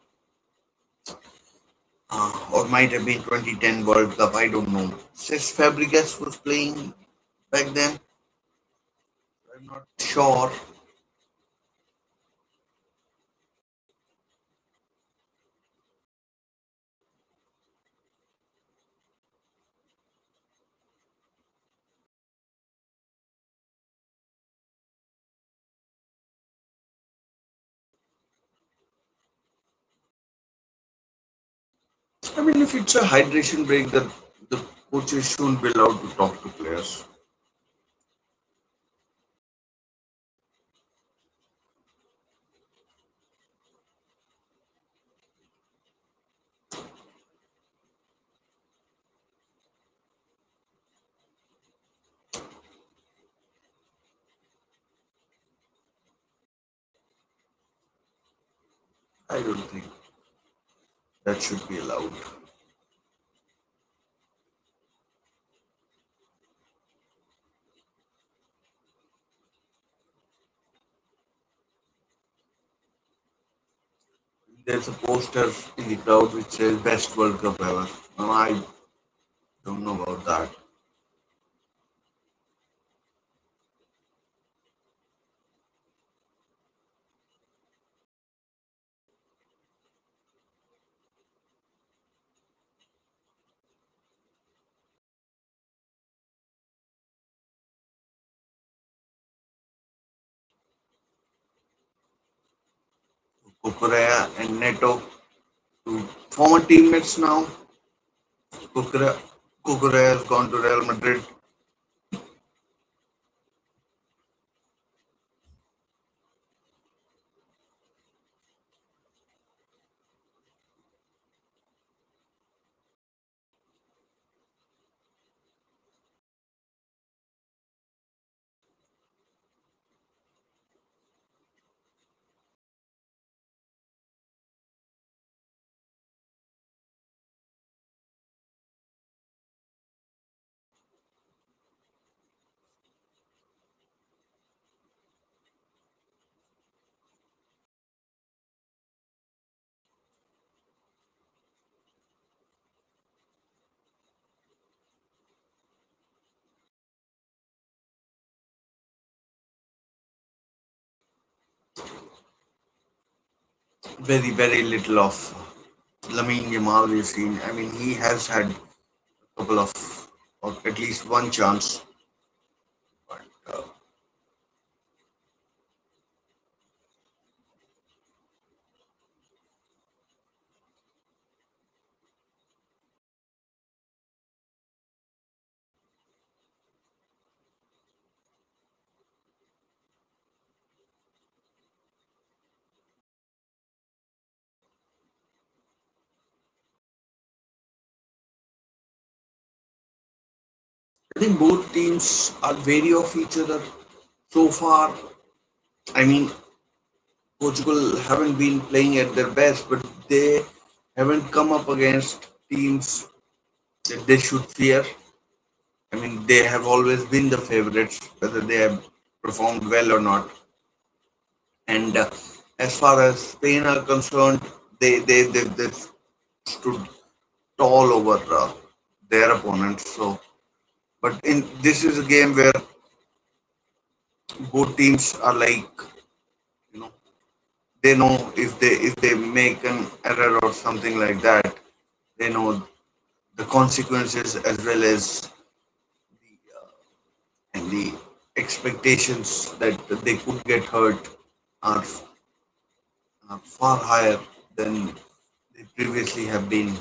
or might have been 2010 World Cup. I don't know. Since Fabregas was playing back then, I'm not sure. I mean, if it's a hydration break, the coaches shouldn't be allowed to talk to players. I don't think that should be allowed. There's a poster in the crowd which says "Best World Cup ever." No, I don't know about that. Kukurea and Neto, two former teammates now. Kukurea, Kukurea has gone to Real Madrid. Very, very little of Lamine Yamal we've seen. I mean, he has had a couple of, or at least one chance. But I think both teams are wary of each other so far. I mean, Portugal haven't been playing at their best, but they haven't come up against teams that they should fear. I mean, they have always been the favorites, whether they have performed well or not. And as far as Spain are concerned, they stood tall over their opponents. So, but in this is a game where both teams are like, you know, they know if they make an error or something like that, they know the consequences as well as and the expectations that they could get hurt are, are far higher than they previously have been.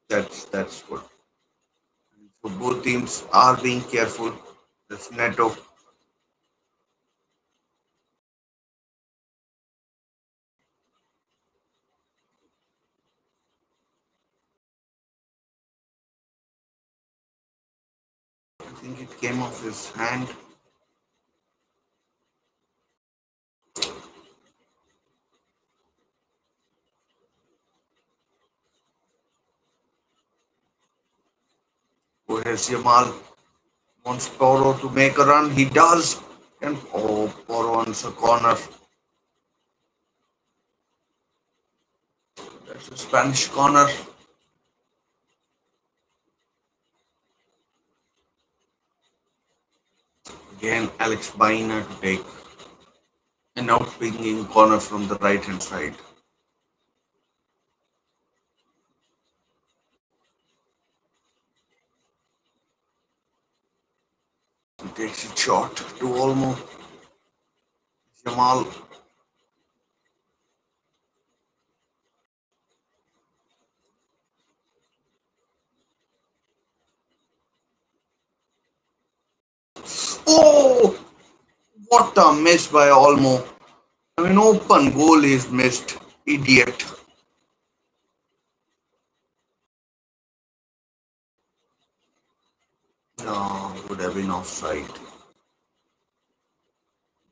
That's good. So both teams are being careful. That's Neto. think it came off his hand. Oh, here's Yamal. Wants Poro to make a run. He does. And oh, Poro wants a corner. That's a Spanish corner. Again, Alex Baina to take an out-swinging corner from the right-hand side. He takes it short to Olmo. Jamal. Oh, what a miss by Olmo. I mean, open goal is missed. Idiot. No, would have been offside.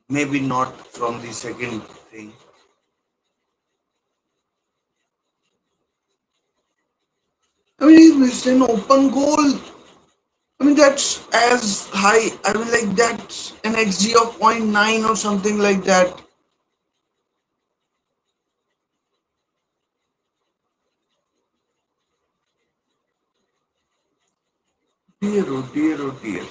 Maybe not from the second thing. I mean, he missed an open goal. I mean, that's as high. I mean, like, that's an XG of point 0.9 or something like that. Dear, oh dear, oh dear.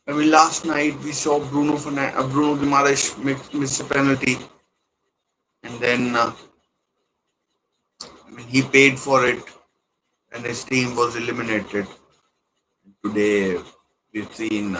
I mean, last night we saw Bruno Guimaraes miss a penalty, and then I mean, he paid for it, and his team was eliminated. Today, we've seen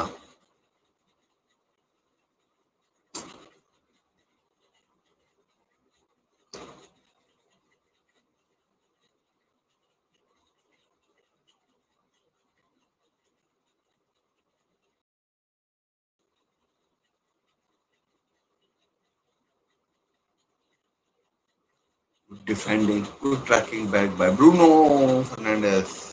good defending, good tracking back by Bruno Fernandes.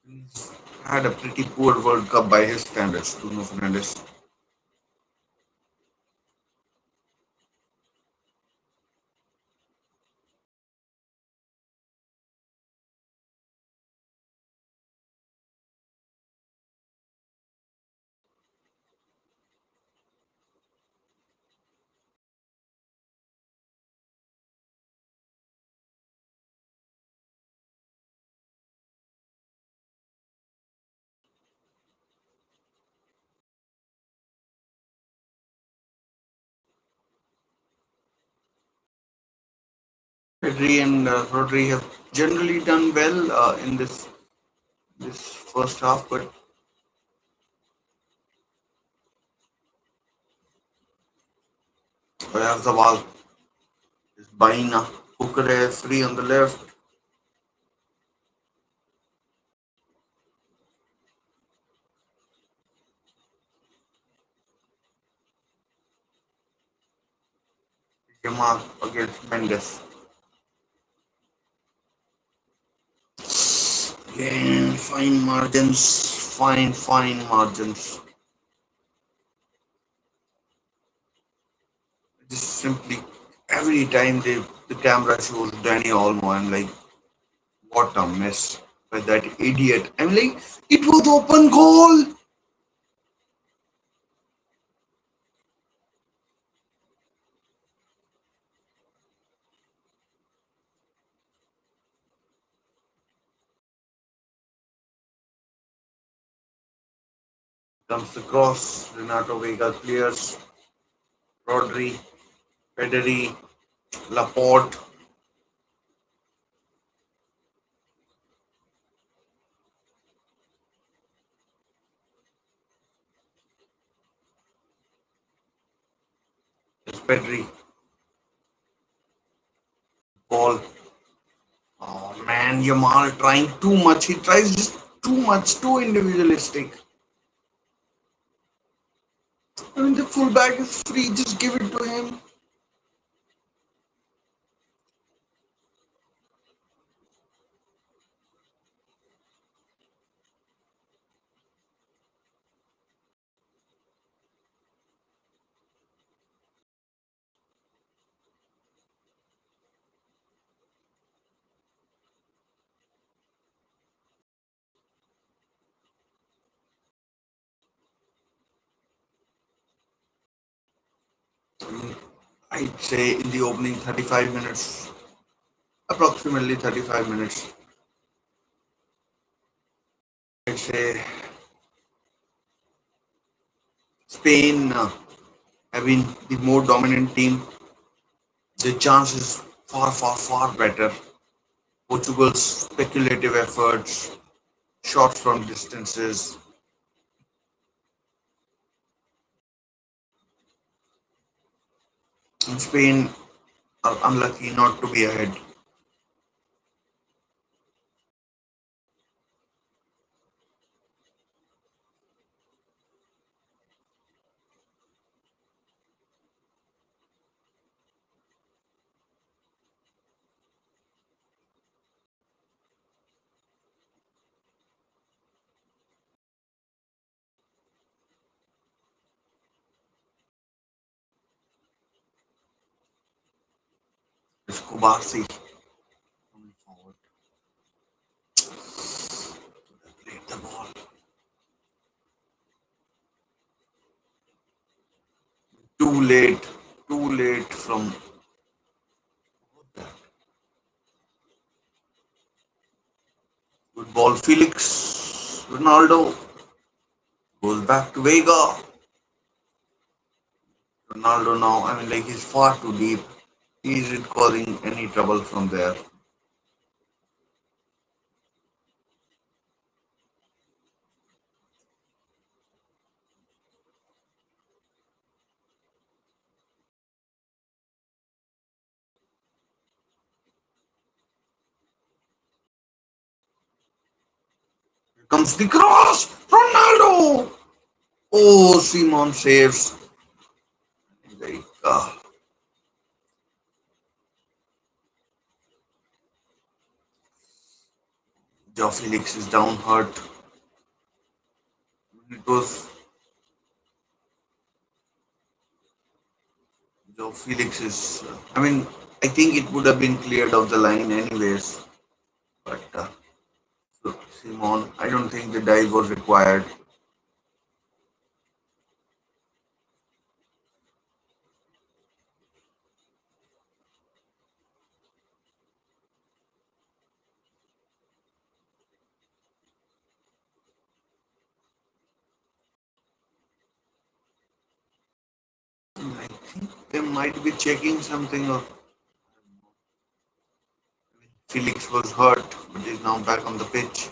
He's had a pretty poor World Cup by his standards, Bruno Fernandes. Pedri and Rodri have generally done well in this first half, but Oyarzabal is Baina. Kukure free on the left. Yamal against Mendes. Again, fine margins. Fine margins. Just simply every time the camera shows Danny Olmo, I'm like, what a mess by that idiot. I'm like, it was open goal. Comes the cross. Renato Vega clears. Rodri, Pedri, Laporte. It's Pedri. Ball. Oh man, Yamal trying too much. He tries just too much, too individualistic. I mean, the fullback is free, just give it to him. I mean, I'd say in the opening 35 minutes, approximately 35 minutes, I'd say Spain having the more dominant team, the chance is far, far, far better. Portugal's speculative efforts, shots from distances, and Spain are unlucky not to be ahead. Escobarsi coming forward, played the ball too late, too late from good ball. Felix Ronaldo goes back to Vega. Ronaldo now, I mean, like he's far too deep. He isn't causing any trouble from there. Here comes the cross. Ronaldo. Oh, Simon saves. Like Joe Felix is down hurt. It was Joe Felix is. I mean, I think it would have been cleared off the line anyways. But so Simon, I don't think the dive was required. I think they might be checking something. Or Felix was hurt, but is now back on the pitch.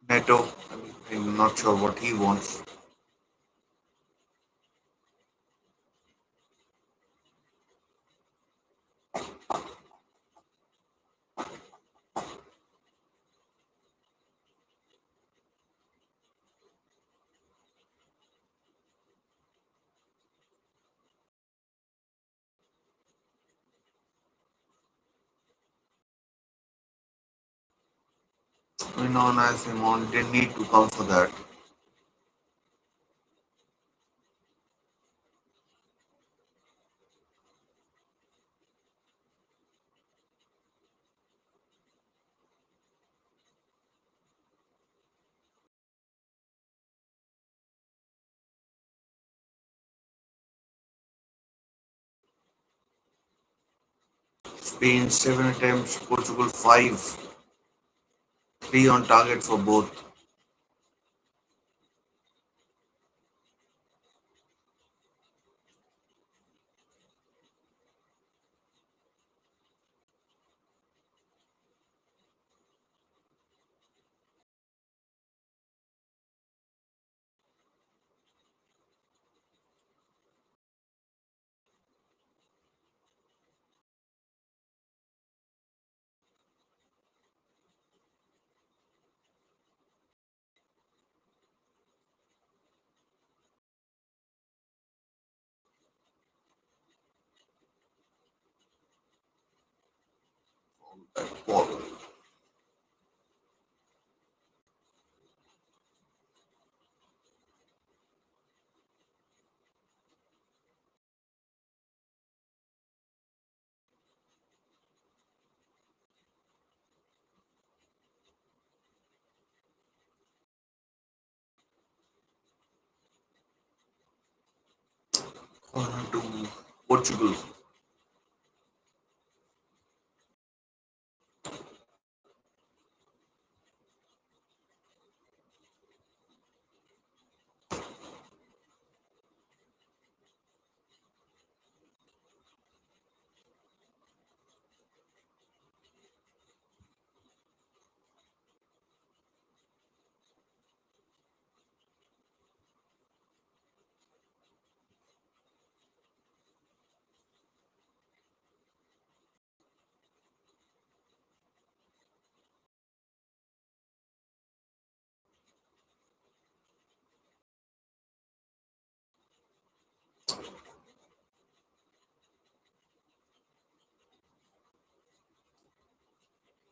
Neto, I mean, I'm not sure what he wants. I know as Simon didn't need to come for that. Spain 7 attempts, Portugal 5, 3 on target for both. Ball. Corner to Portugal.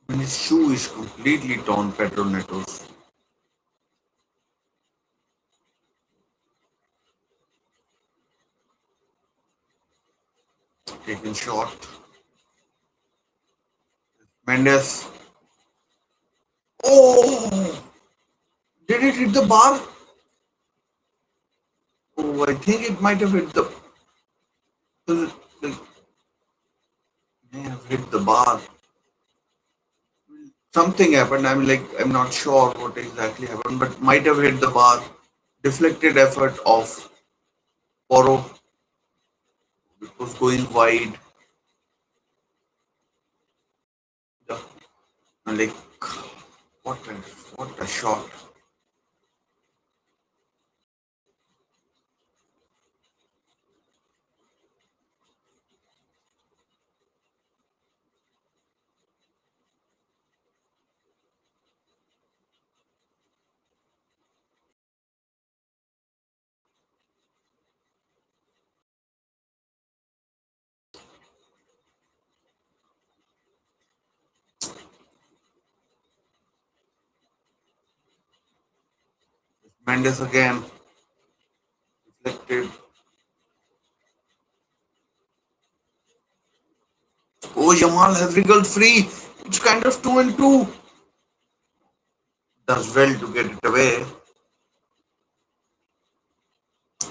When his shoe is completely torn, Pedro Neto's taking shot. Mendes. Oh! Did it hit the bar? Oh, I think it might have hit the. It may have hit the bar. Something happened. I'm not sure what exactly happened, but might have hit the bar. Deflected effort of Poro. It was going wide. The, like what a what a shot. Mendes again deflected. Oh, Yamal has wriggled free. It's kind of 2-2. Does well to get it away.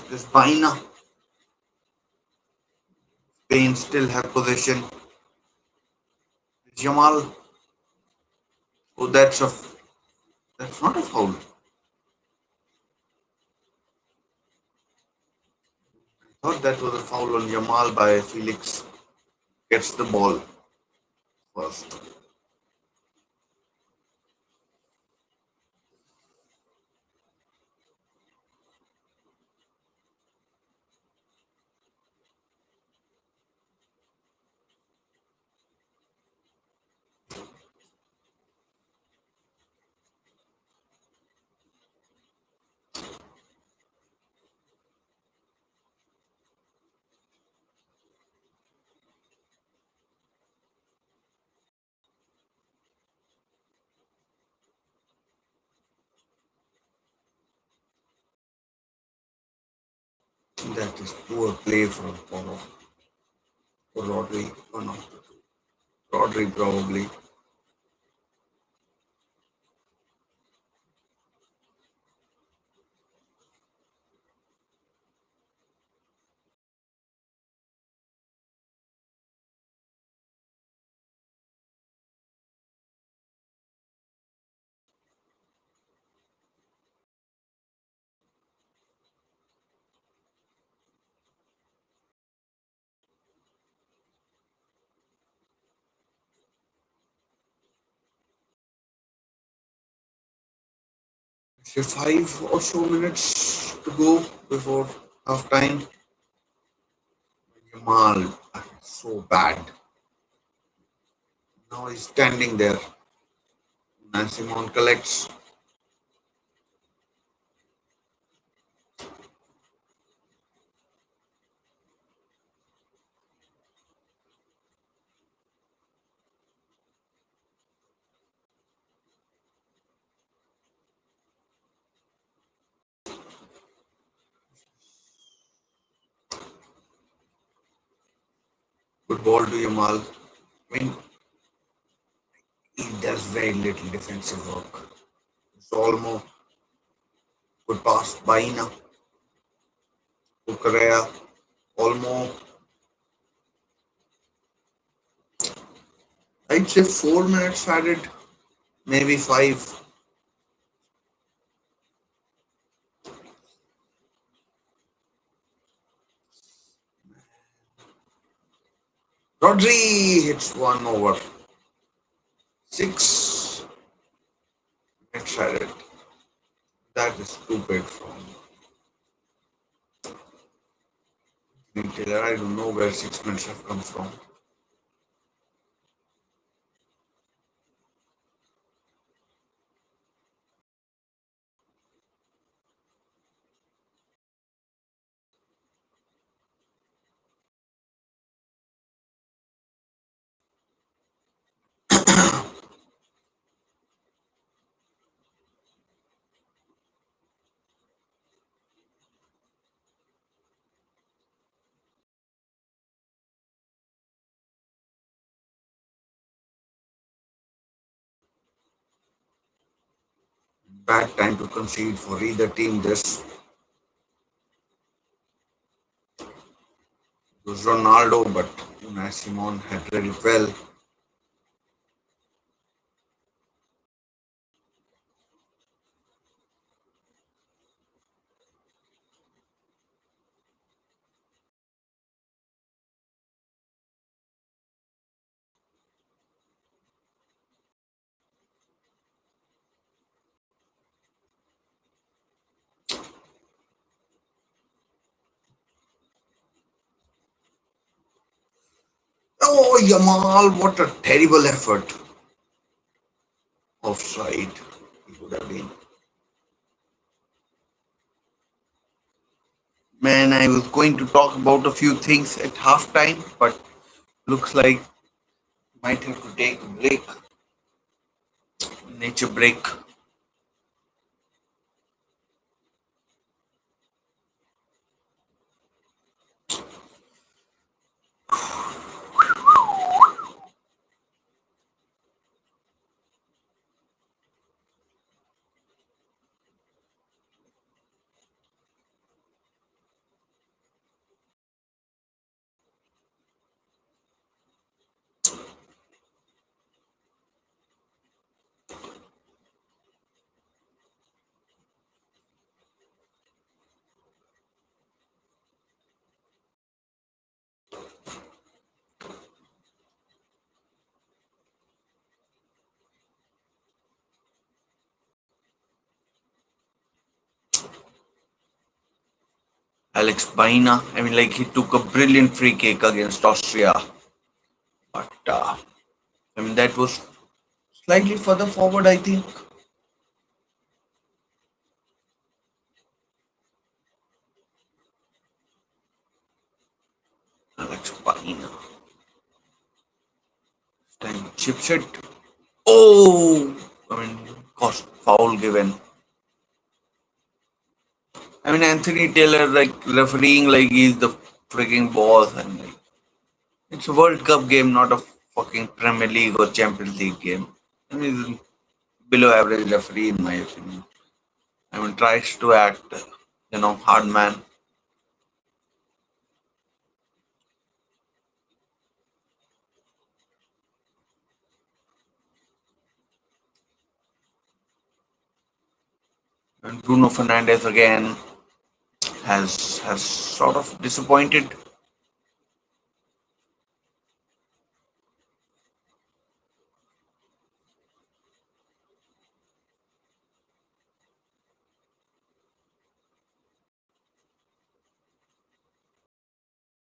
This Baina. Spain still have possession. Jamal. Oh, that's not a foul. I thought that was a foul on Jamal by Felix. Gets the ball first. That is poor play from Poro. Or Rodri. Oh no. Rodri probably. So 5 or so minutes to go before half time. Jamal. So bad. Now he's standing there. And Simon collects. Good ball to Yamal. I mean, he does very little defensive work. It's almost good pass. Baina to Correa. Almost, I'd say 4 minutes added, maybe five. Rodri hits one over. 6 minutes added. That is stupid from Taylor. I don't know where 6 minutes have come from. Bad time to concede for either team. This was Ronaldo, but Unai Simon had read it well. Oh, Yamal, what a terrible effort. Offside. It would have been. Man, I was going to talk about a few things at halftime, but looks like might have to take a break, nature break. Alex Baina, I mean, like he took a brilliant free kick against Austria, but I mean that was slightly further forward, I think. Alex Baina, time chips it. Oh, I mean, cost foul given. I mean, Anthony Taylor like refereeing like he's the freaking boss, and like it's a World Cup game, not a fucking Premier League or Champions League game. I mean, he's a below average referee in my opinion. I mean, tries to act, hard man. And Bruno Fernandes again has sort of disappointed.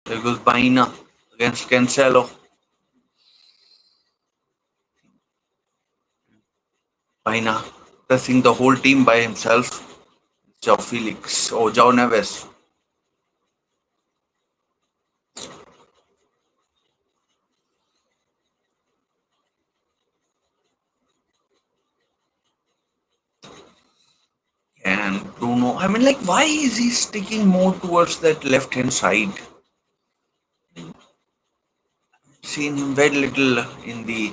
There goes Baina against Cancelo. Baina pressing the whole team by himself. Joe Felix or Joe Neves. And Bruno, I mean, like, why is he sticking more towards that left hand side? seen him very little in the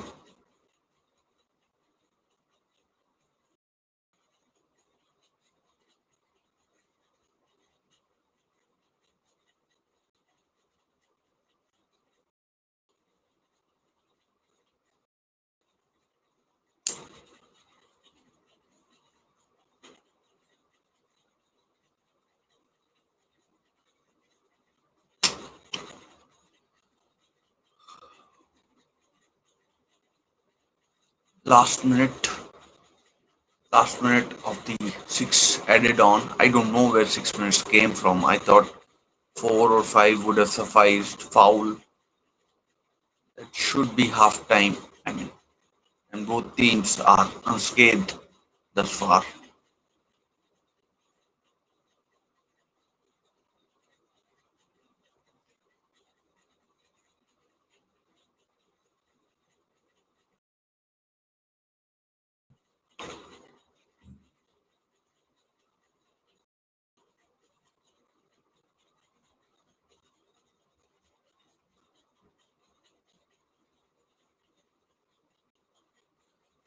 last minute last minute of the six added on. I don't know where 6 minutes came from. I thought four or five would have sufficed. Foul. It should be half time. I mean, and both teams are unscathed thus far.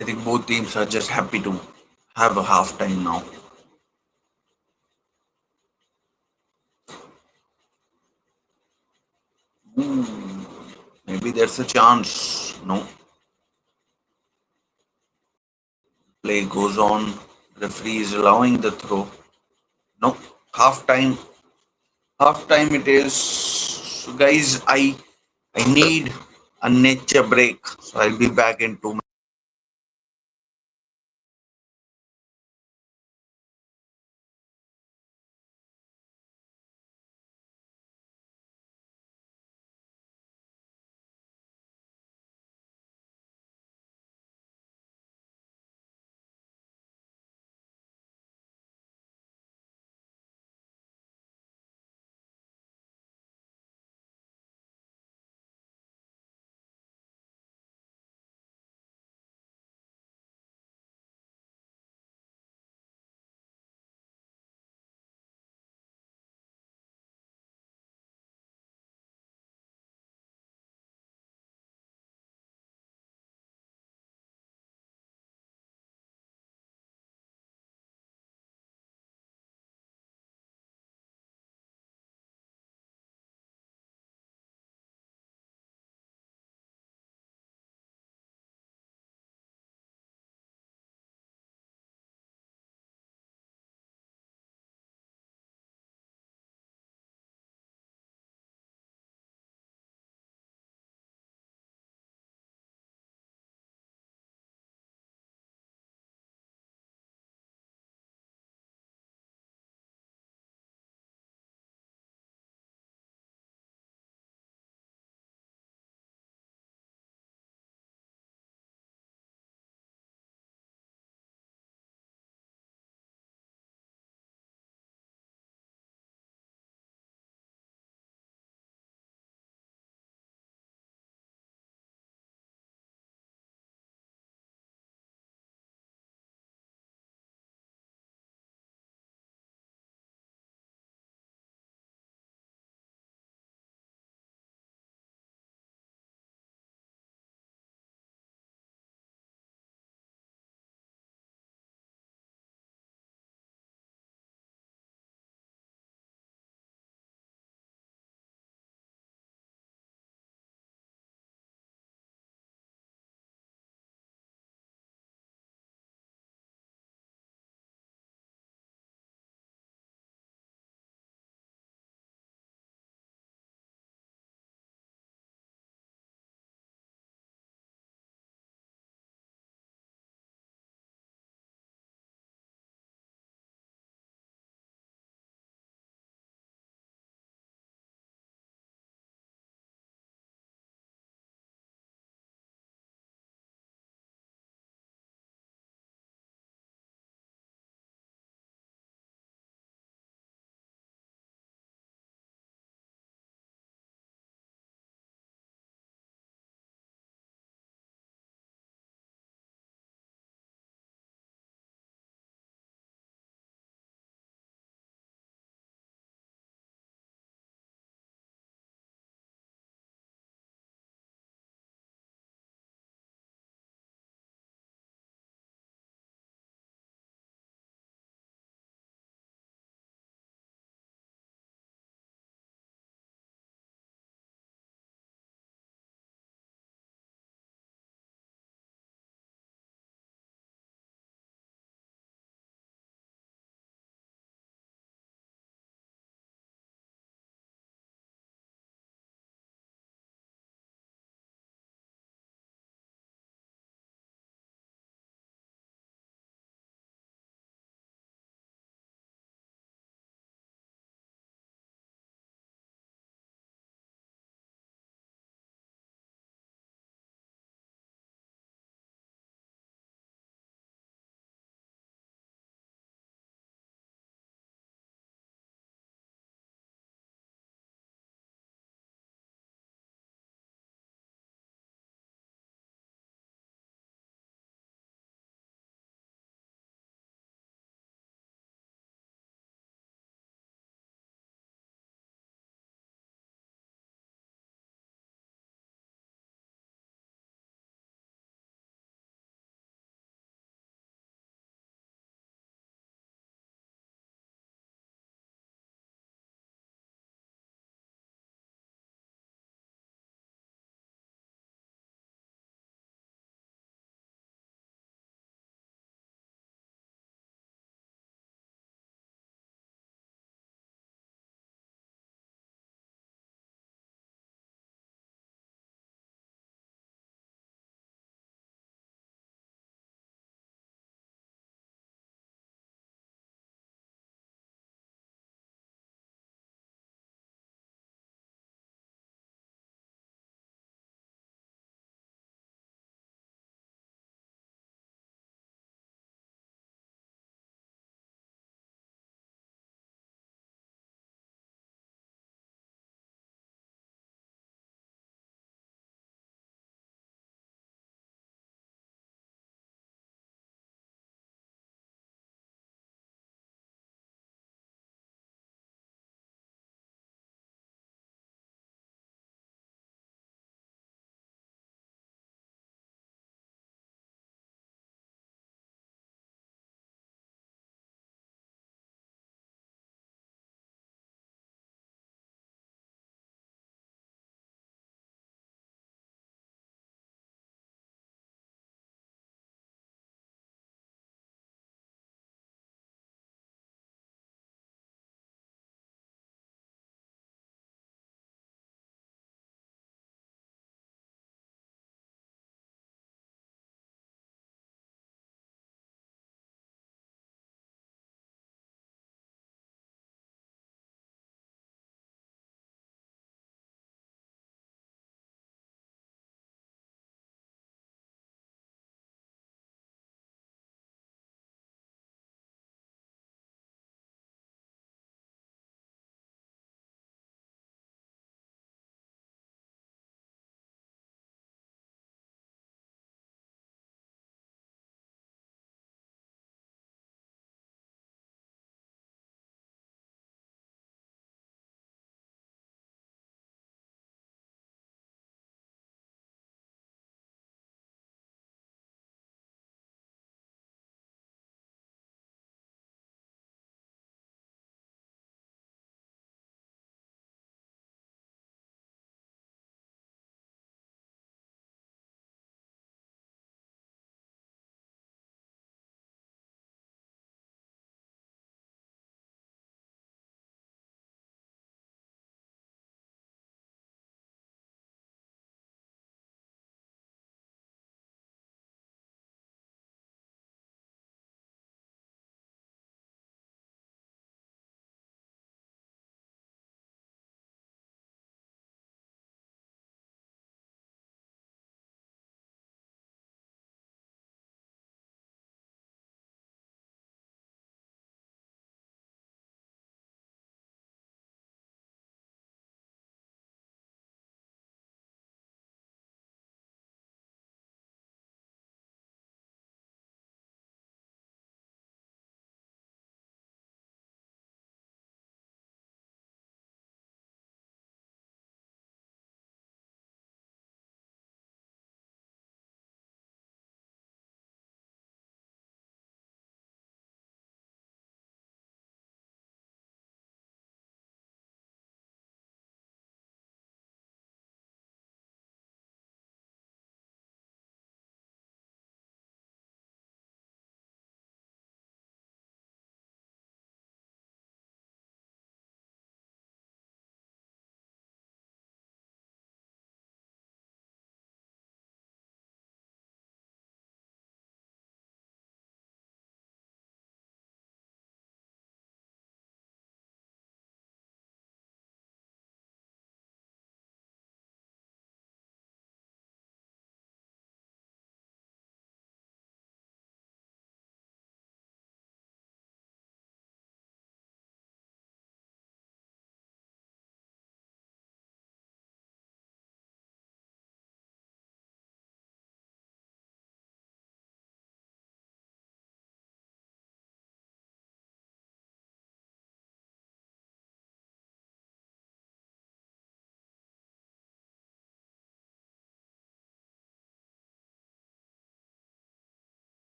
I think both teams are just happy to have a half time now. Ooh, maybe there's a chance. No, play goes on. Referee is allowing the throw. No, half time. Half time it is. So guys, I need a nature break. So I'll be back in 2 minutes.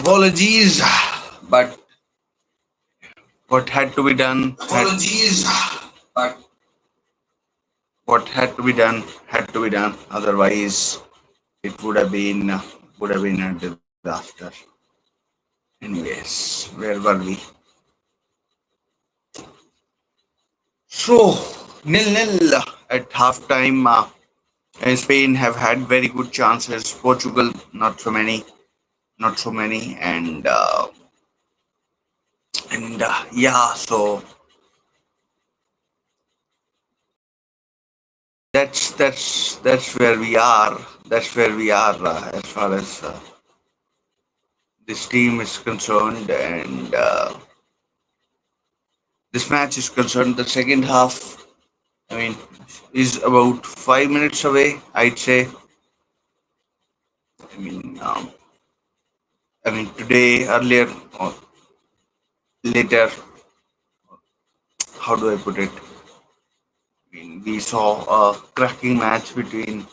Apologies, but what had to be done Apologies, but what had to be done had to be done. Otherwise, it would have been a disaster. Anyways, where were we? So nil-nil at halftime. Spain have had very good chances. Portugal not so many, not so many, and yeah. So that's where we are. That's where we are as far as this team is concerned, and this match is concerned. The second half, I mean, is about 5 minutes away. I'd say. I mean, um, I mean today, earlier or later. How do I put it? I mean, we saw a cracking match between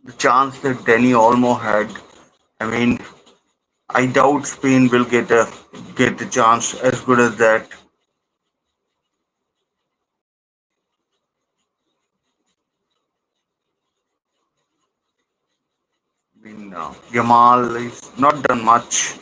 the chance that Danny Olmo had. I mean, I doubt Spain will get a chance as good as that. I mean, Yamal is not done much.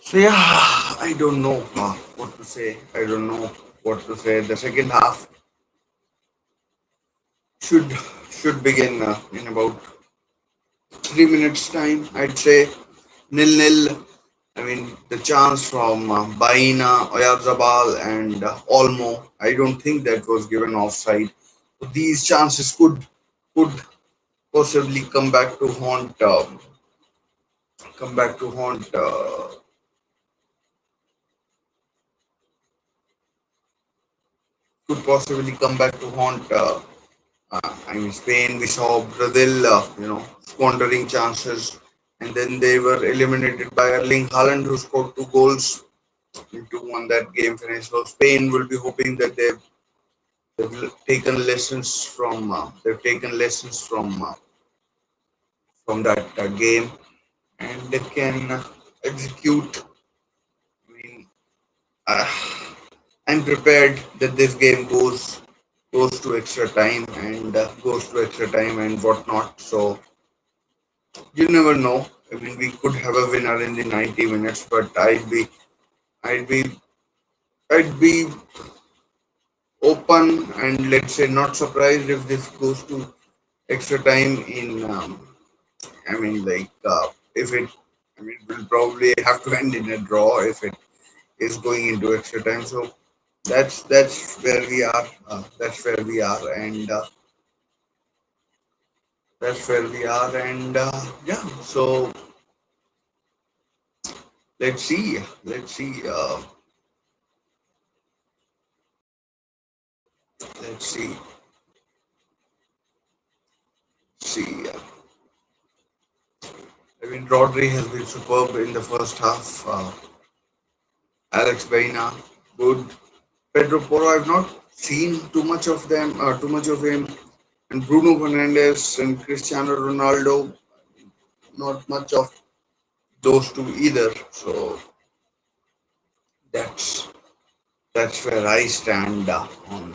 So yeah, I don't know what to say. I don't know what to say. The second half should should begin in about 3 minutes time. I'd say nil-nil. I mean, the chance from Baina, Oyarzabal, and Olmo. I don't think that was given offside. These chances could possibly come back to haunt. Could possibly come back to haunt. I mean, Spain. We saw Brazil, squandering chances, and then they were eliminated by Erling Haaland, who scored two goals in 2-1 that game finished. So Spain will be hoping that they've taken lessons from that game, and they can execute. I mean, uh, I'm prepared that this game goes to extra time and whatnot. So you never know. I mean, we could have a winner in the 90 minutes, but I'd be I'd be open and, let's say, not surprised if this goes to extra time in. I mean, like if it. I mean, we'll probably have to end in a draw if it is going into extra time. So that's where we are. That's where we are, and that's where we are, and yeah. So let's see. Let's see. Let's see. See. I mean, Rodri has been superb in the first half. Alex Baina, good. Pedro Porro, I've not seen too much of him. And Bruno Fernandes and Cristiano Ronaldo, not much of. those two either. So that's that's where I stand on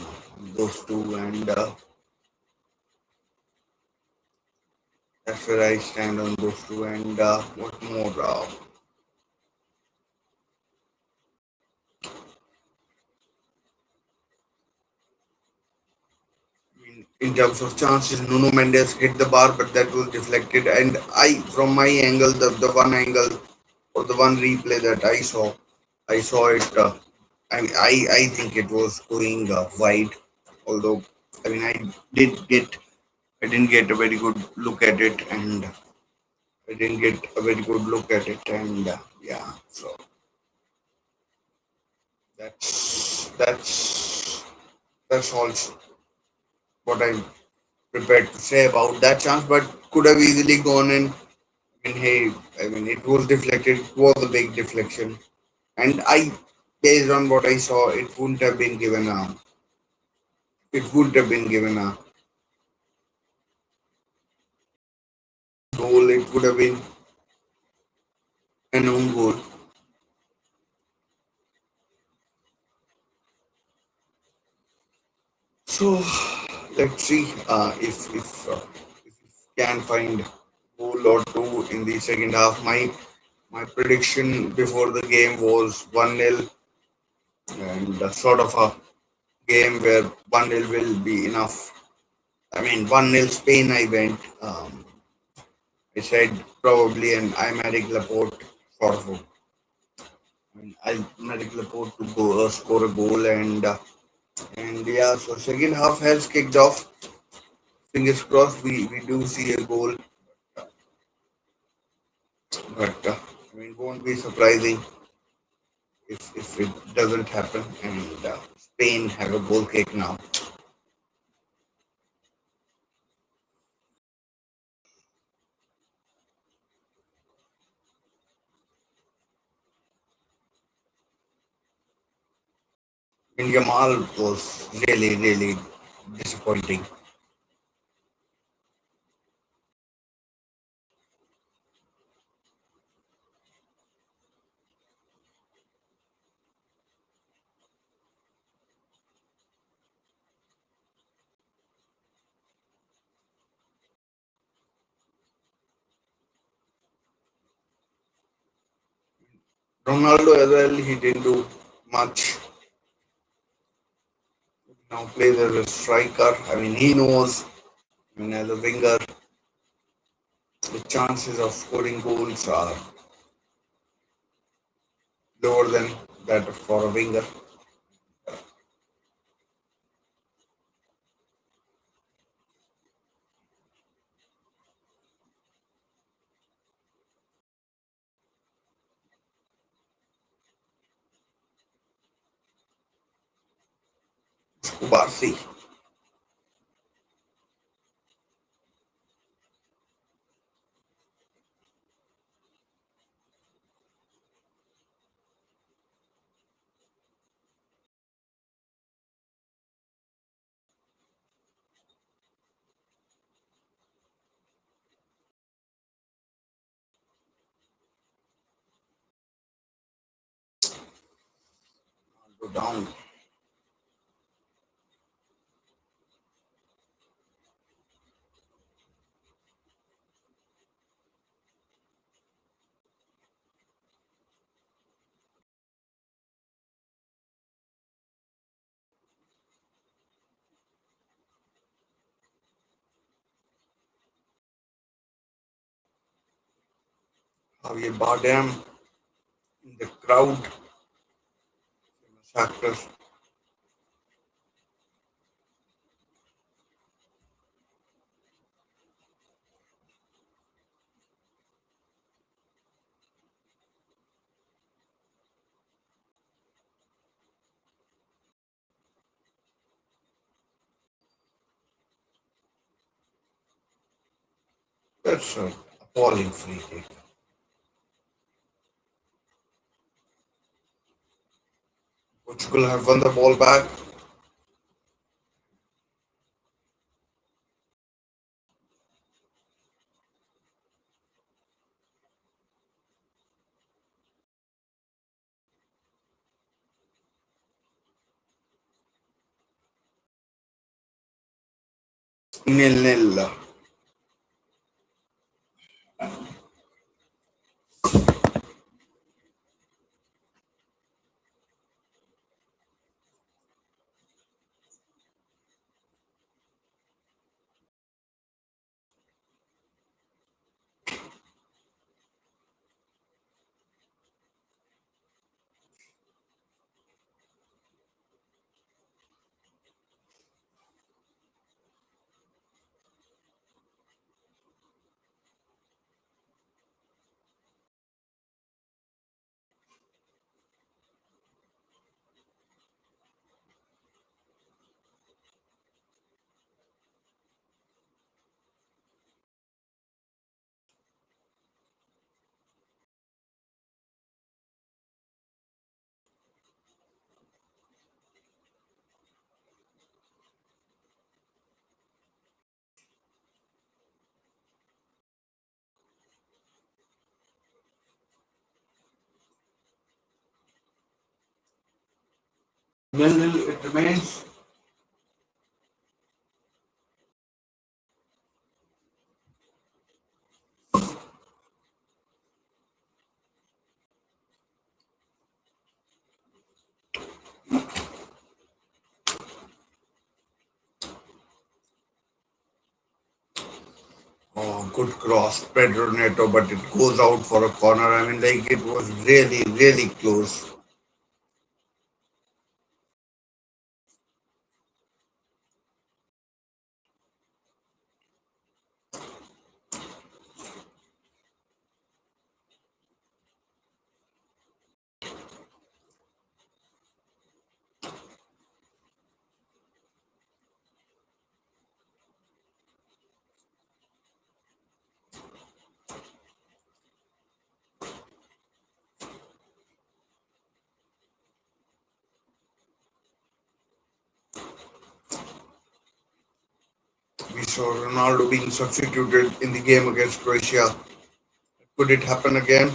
those two, and that's where I stand on those two. And what more? In terms of chances, Nuno Mendes hit the bar, but that was deflected. And from my angle, the one angle or the one replay that I saw it. I think it was going wide. Although, I mean, did get, I didn't get a very good look at it, and I didn't get a very good look at it, and yeah. So that's that's all what I'm prepared to say about that chance. But could have easily gone in. I mean, hey, I mean, it was deflected. It was a big deflection, and based on what I saw, it would have been given a goal. It would have been an own goal. So let's see if we can find goal or two in the second half. My prediction before the game was 1-0, and sort of a game where 1-0 will be enough. I mean, 1-0 Spain. I said probably an Imaric Laporte sort of. Imaric Laporte to go score a goal, and yeah. So second half has kicked off. Fingers crossed we do see a goal, but I mean, won't be surprising if it doesn't happen and Spain have a goal kick now. And Yamal was really disappointing. Ronaldo as well, he didn't do much. Now plays as a striker. I mean, he knows. I mean, as a winger, the chances of scoring goals are lower than that for a winger. Kubasi. Go down. Javier Bardem in the crowd. Actor. That's an appalling free kick. Portugal have won the ball back. Nil nil. Nil nil. It remains. Oh, good cross, Pedro Neto, but it goes out for a corner. I mean, like it was really, really close. We saw Ronaldo being substituted in the game against Croatia. Could it happen again?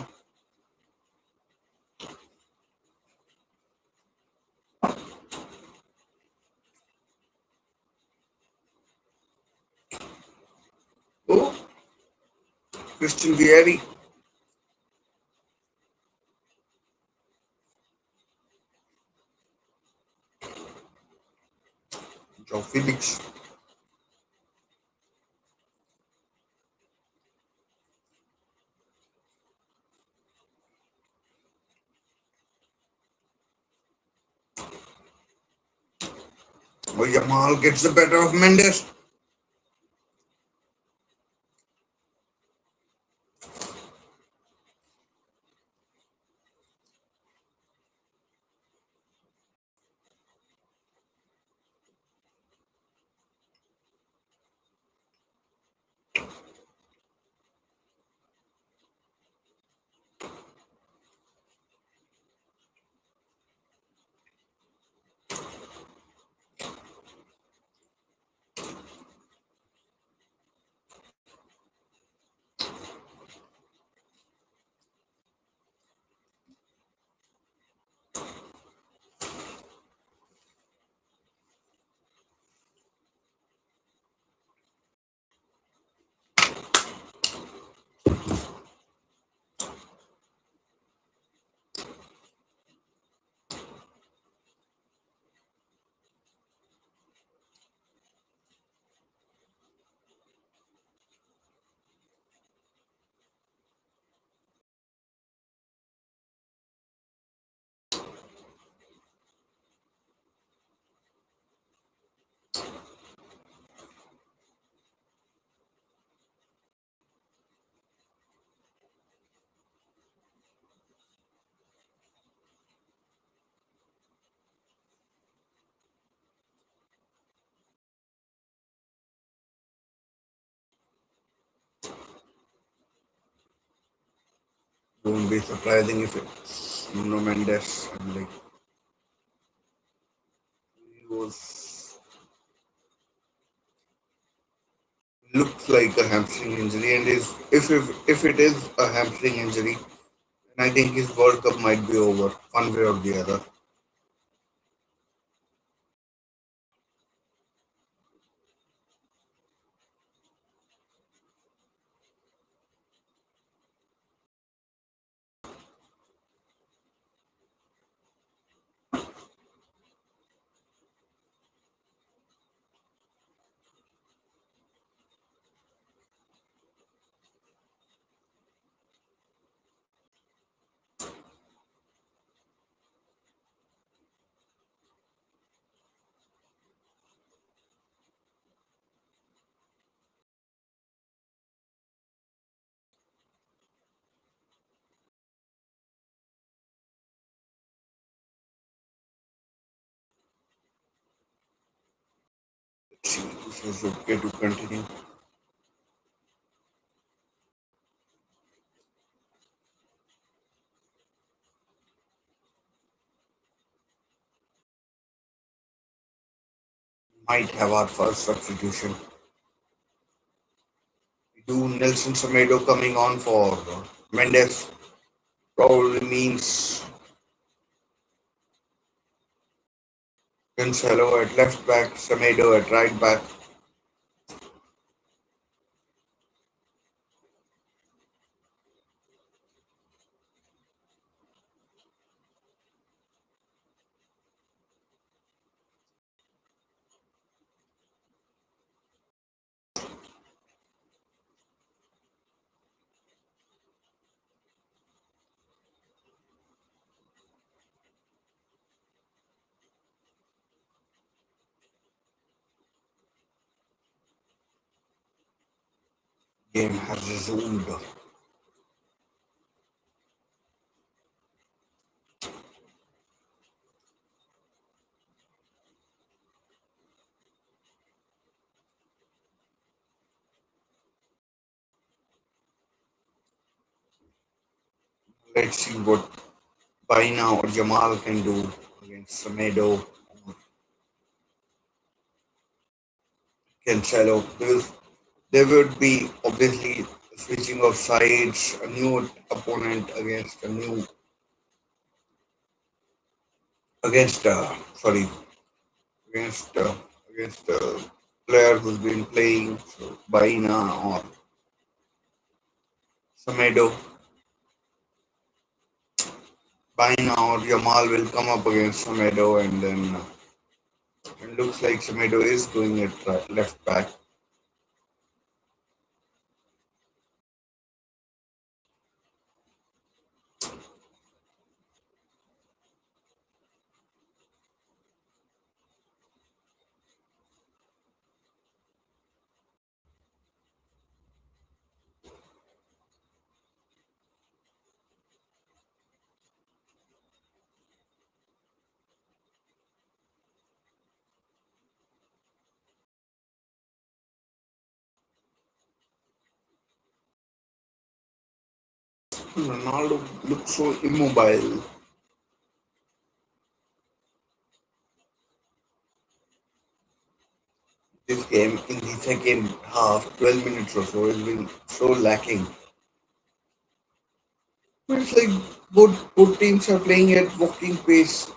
Oh, Christian Vieri, Joe Felix. Oh, Yamal gets the better of Mendes. Won't be surprising if it's Nuno Mendes. And like he was looks like a hamstring injury, and is if it is a hamstring injury, then I think his World Cup might be over one way or the other. See, this is okay to continue. Might have our first substitution. Do Nelson Semedo coming on for Mendes probably means Cancelo at left back, Semedo at right back. Game has resumed. Let's see what Baina or Jamal can do against Semedo or Cancelo. Because there would be obviously switching of sides, a new opponent against a new against sorry against against a player who's been playing so Baina or Semedo. Baina or Yamal will come up against Semedo and then it looks like Semedo is going at left back. Ronaldo looks so immobile. This game in the second half, 12 minutes or so, has been so lacking. It's like both teams are playing at walking pace.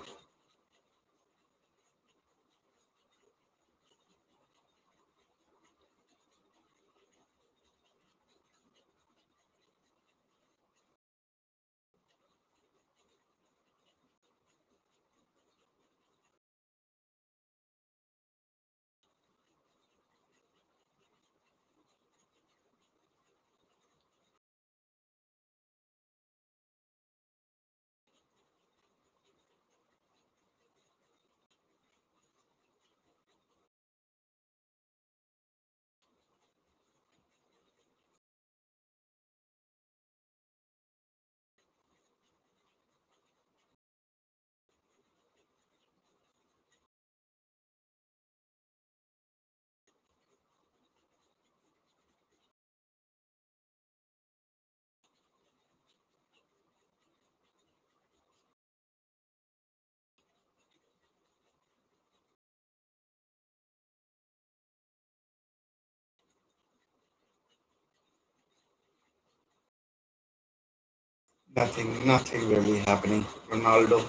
Nothing really happening. Ronaldo,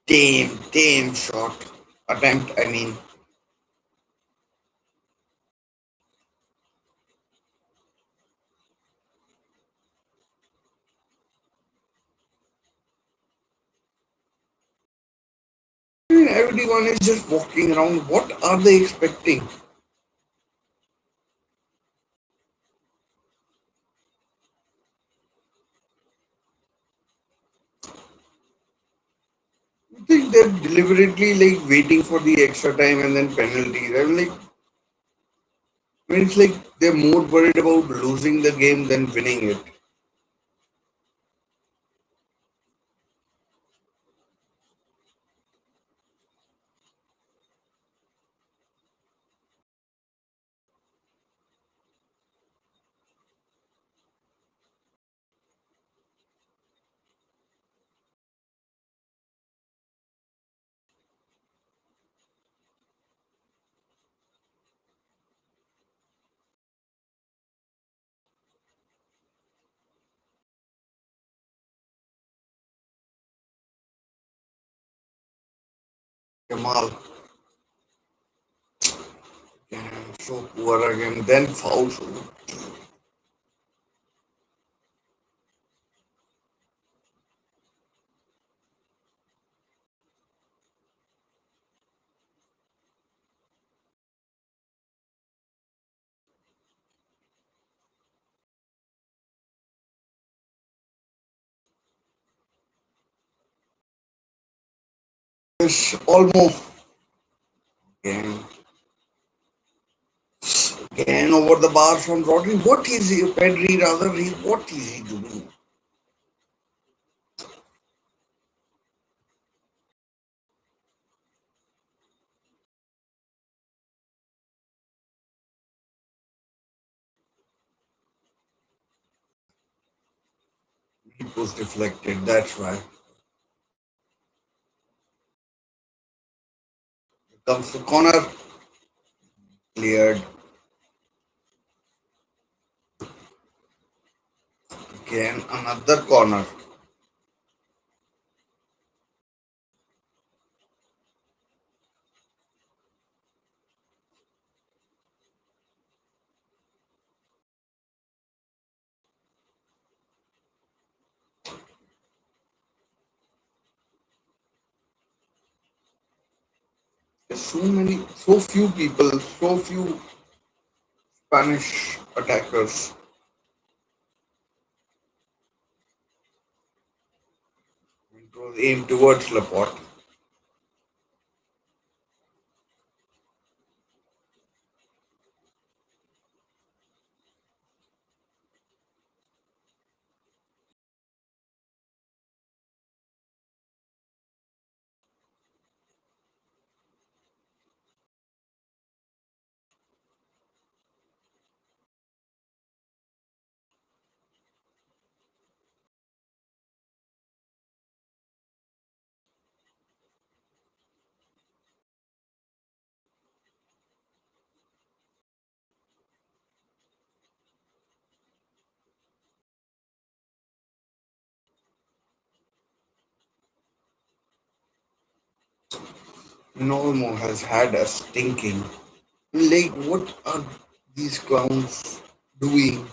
damn shot attempt. Everyone is just walking around. What are they expecting? I think they're deliberately like waiting for the extra time and then penalties. It's like they're more worried about losing the game than winning it. Yamal, so poor again. Then foul. Yes, almost again. Again over the bar from Rodri. What is he? Pedri rather. What is he doing? He was deflected. That's why. Comes the corner. Cleared. Again another corner. There's so few people, so few Spanish attackers. It was aimed towards Laporte. Normo has had us thinking, like, what are these clowns doing?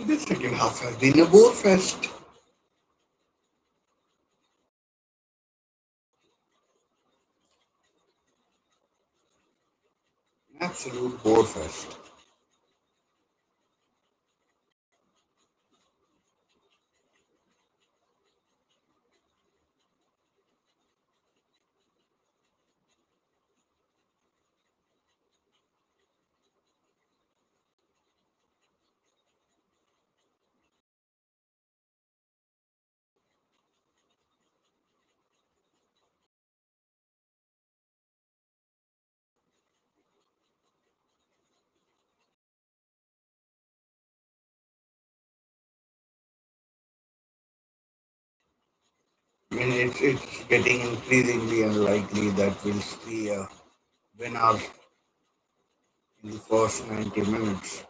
The second half has been a bore fest. Absolute bore fest. I mean, it's getting increasingly unlikely that we'll see a winner in the first 90 minutes.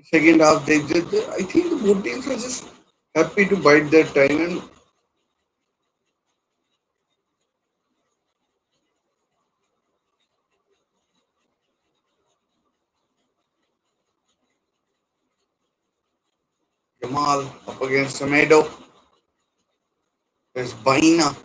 Second half, I think both teams are just happy to bide their time. And Jamal up against Semedo. There's Baina.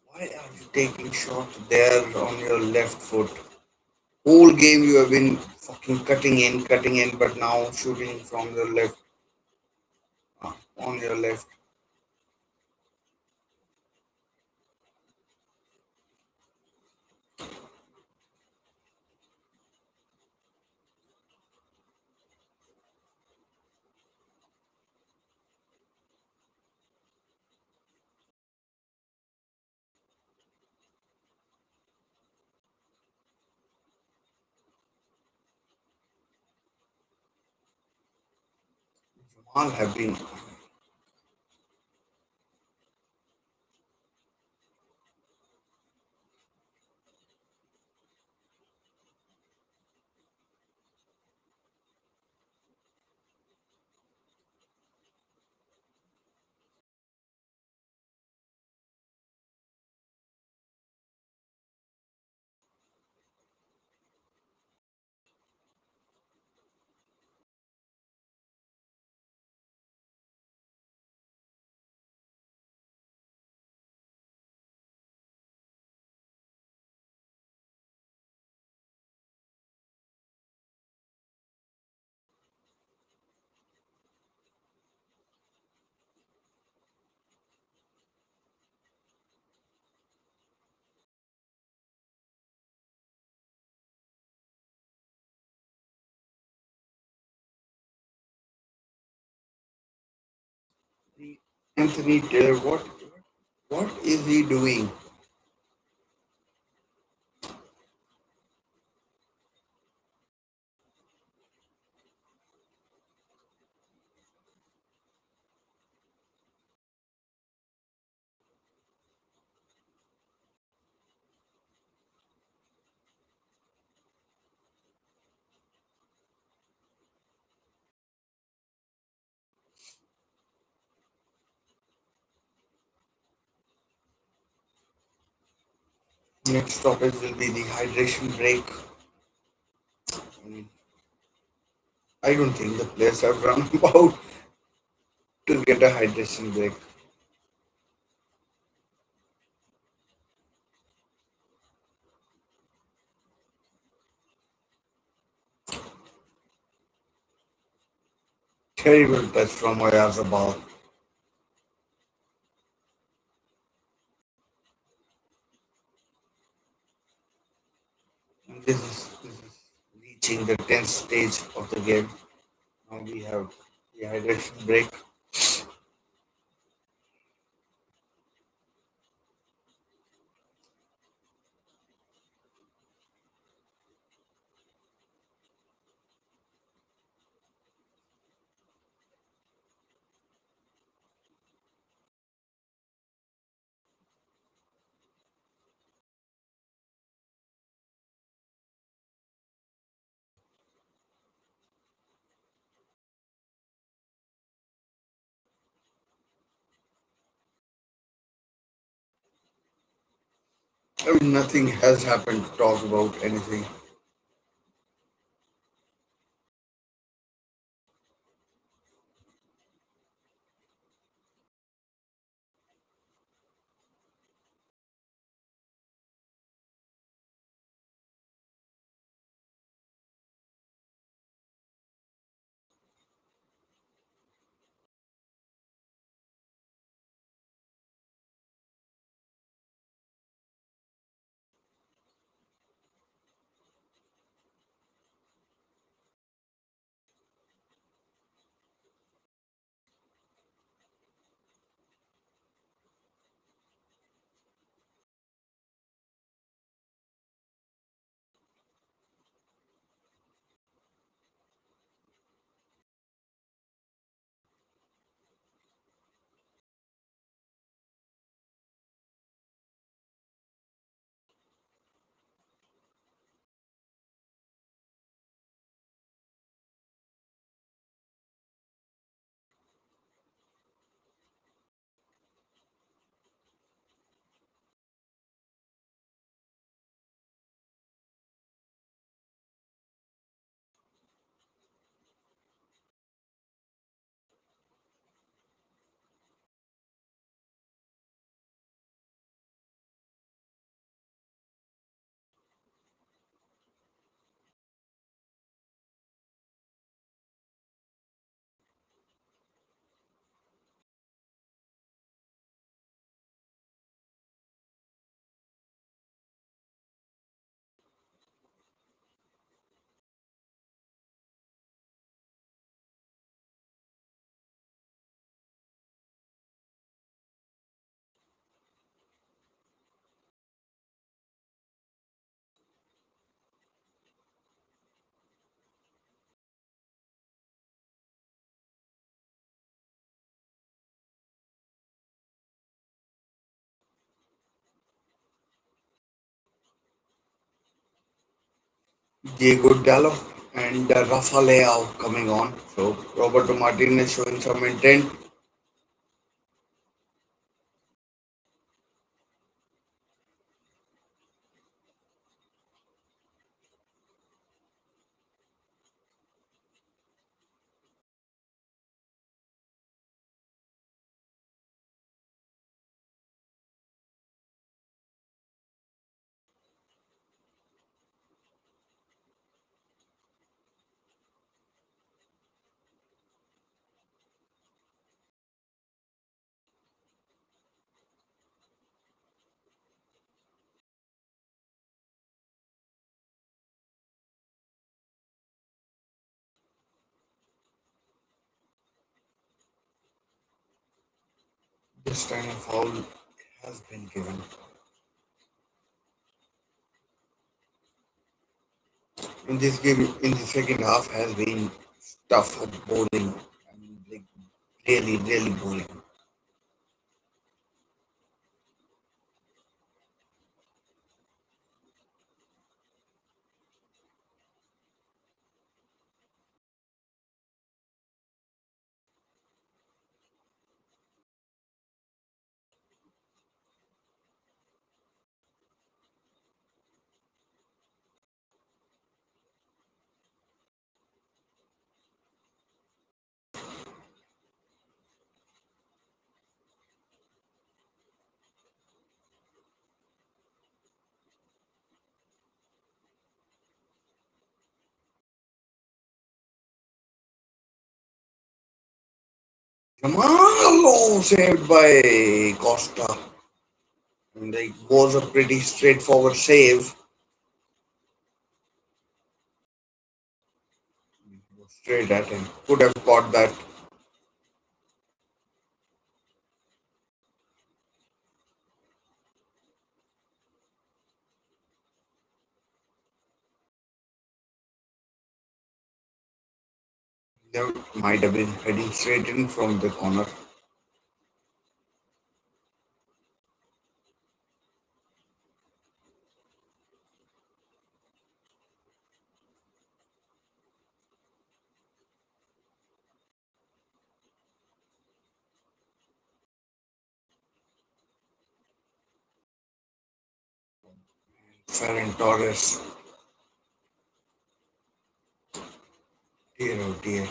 Why are you taking shot there on your left foot? Whole game you have been fucking cutting in, but now shooting from the left, on your left. Jamal have been. Anthony Taylor, what is he doing? Next topic will be the hydration break. I mean, I don't think the players have run about to get a hydration break. Terrible touch from Oyazabal. This is reaching the 10th stage of the game. Now we have the hydration break. I mean, nothing has happened to talk about anything. Diego Dallo and Rafa Leao coming on. So Roberto Martinez showing some intent. This time a foul has been given. In this game, in the second half, has been tough at bowling. I mean, like really bowling. Yamal, oh, saved by Costa. And it was a pretty straightforward save. Straight at him. Could have caught that. That might have been heading straight in from the corner. Ferran Torres. Dear oh dear.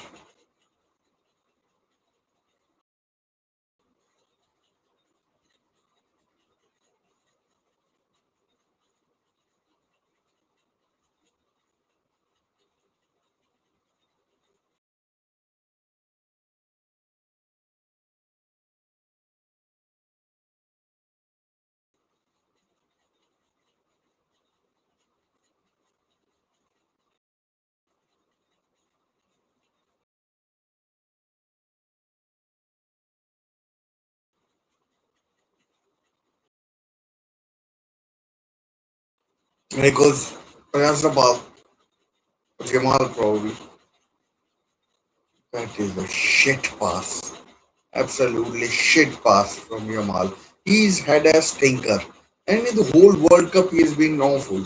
He goes, pass the ball. Jamal probably. That is a shit pass. Absolutely shit pass from Yamal. He's had a stinker. And in the whole World Cup, he has been awful.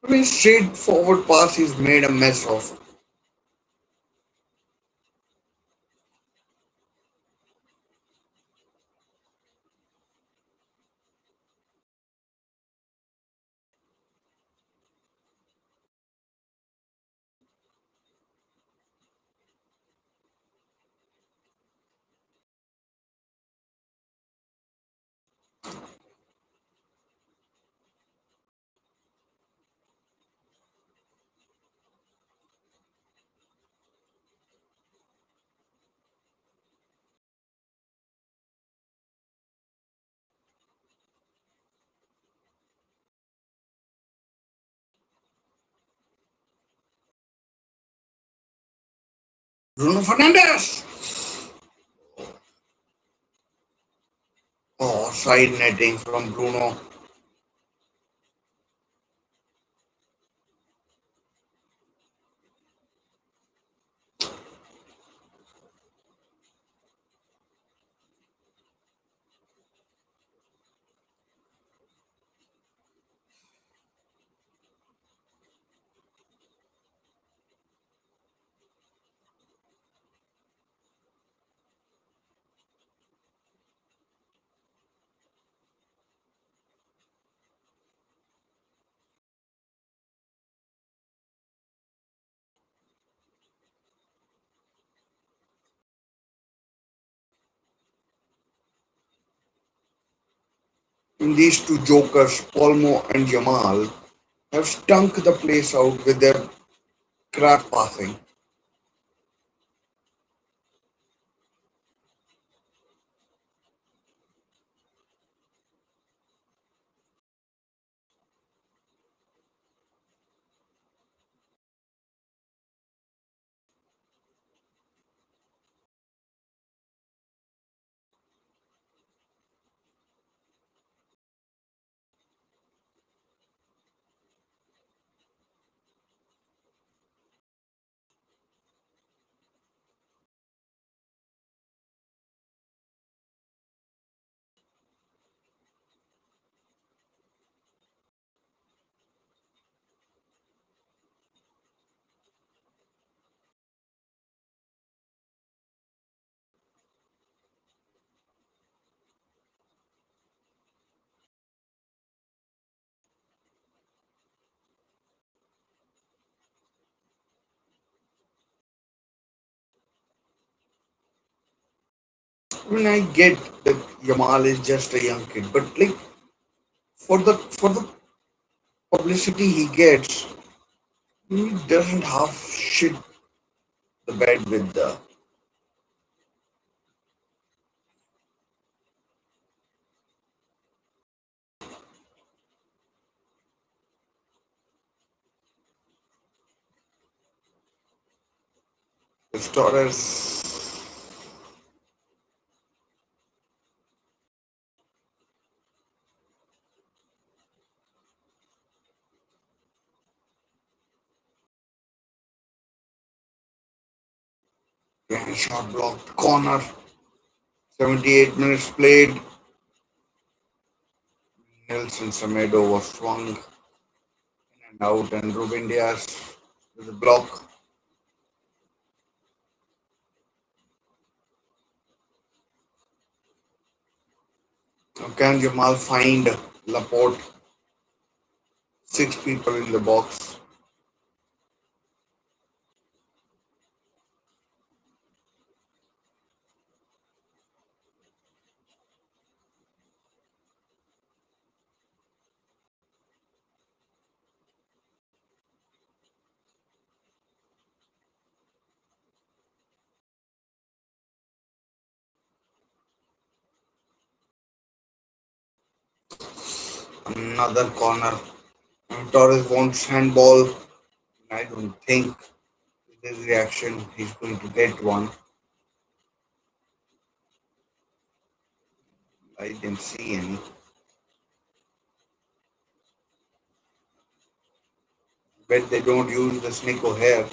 I mean, straightforward pass he's made a mess of. Bruno Fernandes! Oh, side netting from Bruno. And these two jokers, Olmo and Yamal, have stunk the place out with their crap passing. I mean, I get that Yamal is just a young kid, but like for the publicity he gets, he doesn't have shit the bed with the Torres. Yeah, shot blocked corner. 78 minutes played. Nelson Semedo was swung in and out, and Ruben Diaz with a block. Now can Jamal find Laporte? Six people in the box. Another corner. Torres wants handball. I don't think with his reaction he's going to get one. I didn't see any. Bet they don't use the Snico hair.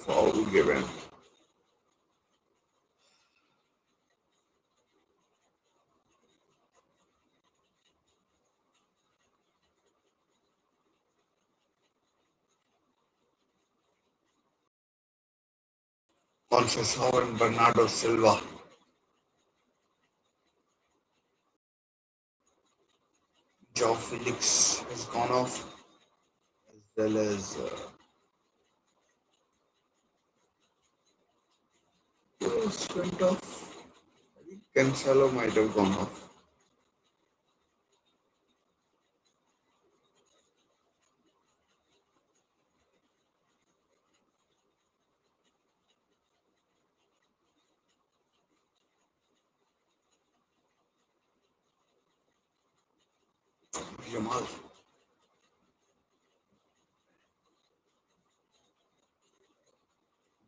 Foul given. Conceição and Bernardo Silva. Joe Felix has gone off, as well as who else went off? I think Cancelo might have gone off. Yamal.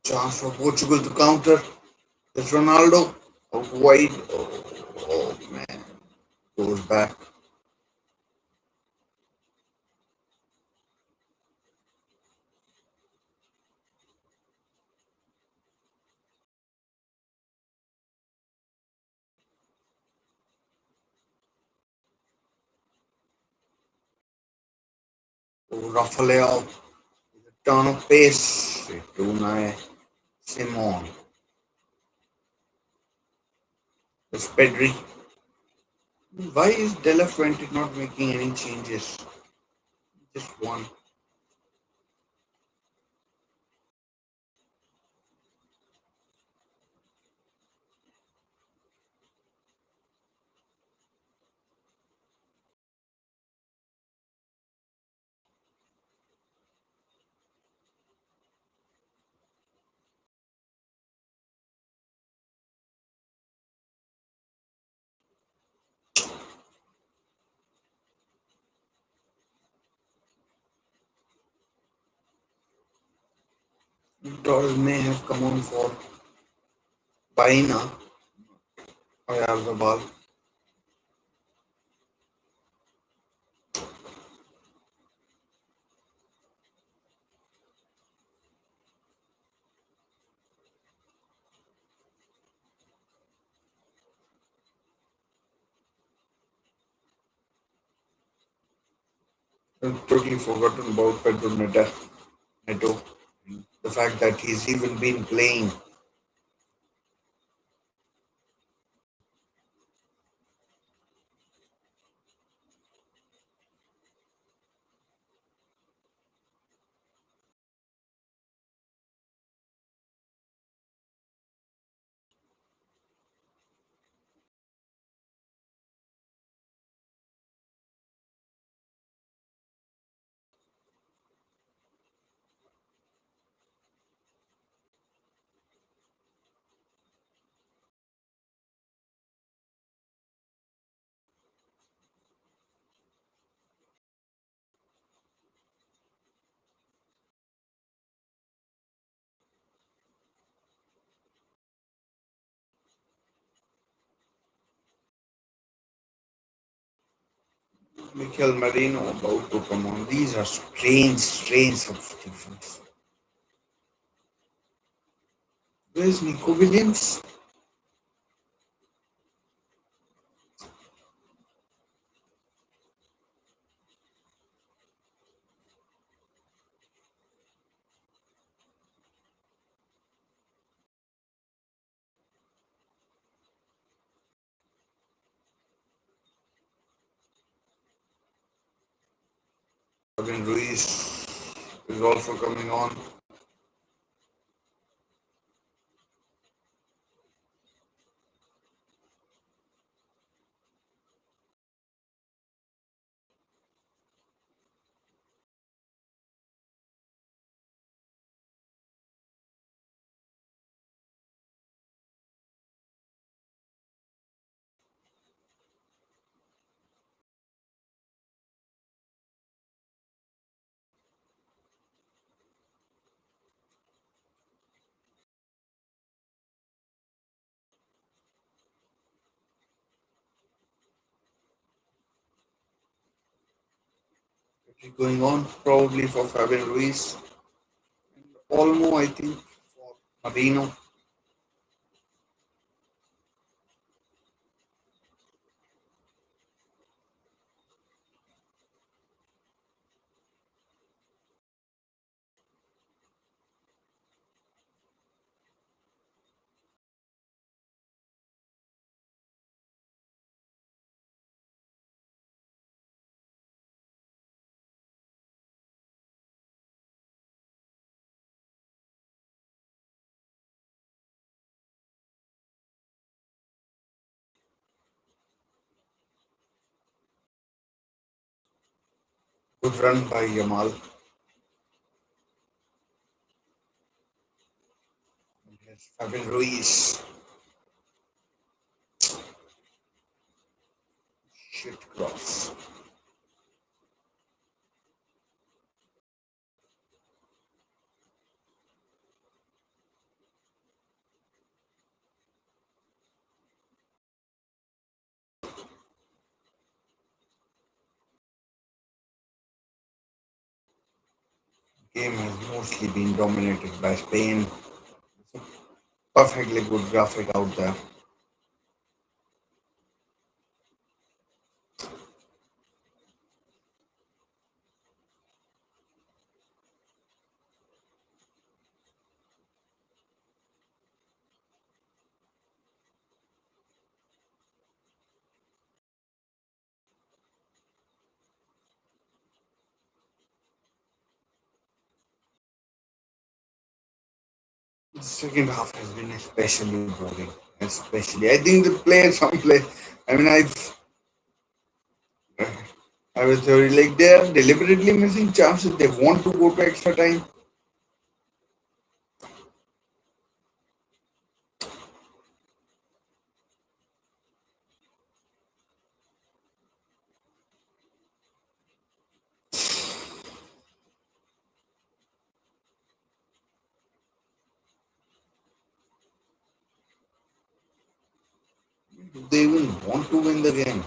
Chance for Portugal to counter. There's Ronaldo out wide. Oh man, goes back. Oh, Rafael, turn of pace. Too nigh. Simon, there's Pedri. Why is Della Fuente not making any changes? Just one. Doll may have come on for Baina or Alvabal. I've totally forgotten about Pedro Neto. The fact that he's even been playing. Mikel Merino about to come on. These are strange substitutions. Where's Nico Williams? Fabian Ruiz is also coming on. Going on probably for Fabian Ruiz. Olmo, I think, for Marino. Good run by Yamal. Yes, Fabian Ruiz. Shit cross. Game has mostly been dominated by Spain. Perfectly good graphic out there. The second half has been especially boring. Especially, I think the players, some play. I mean, I was theory like they are deliberately missing chances. They want to go to extra time. Do they even want to win the game?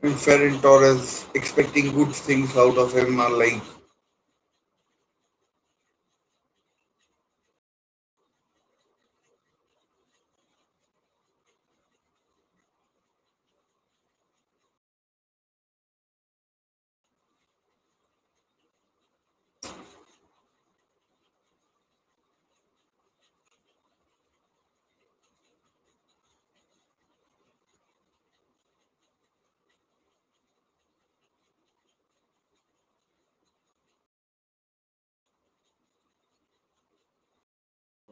And Ferran Torres expecting good things out of him are like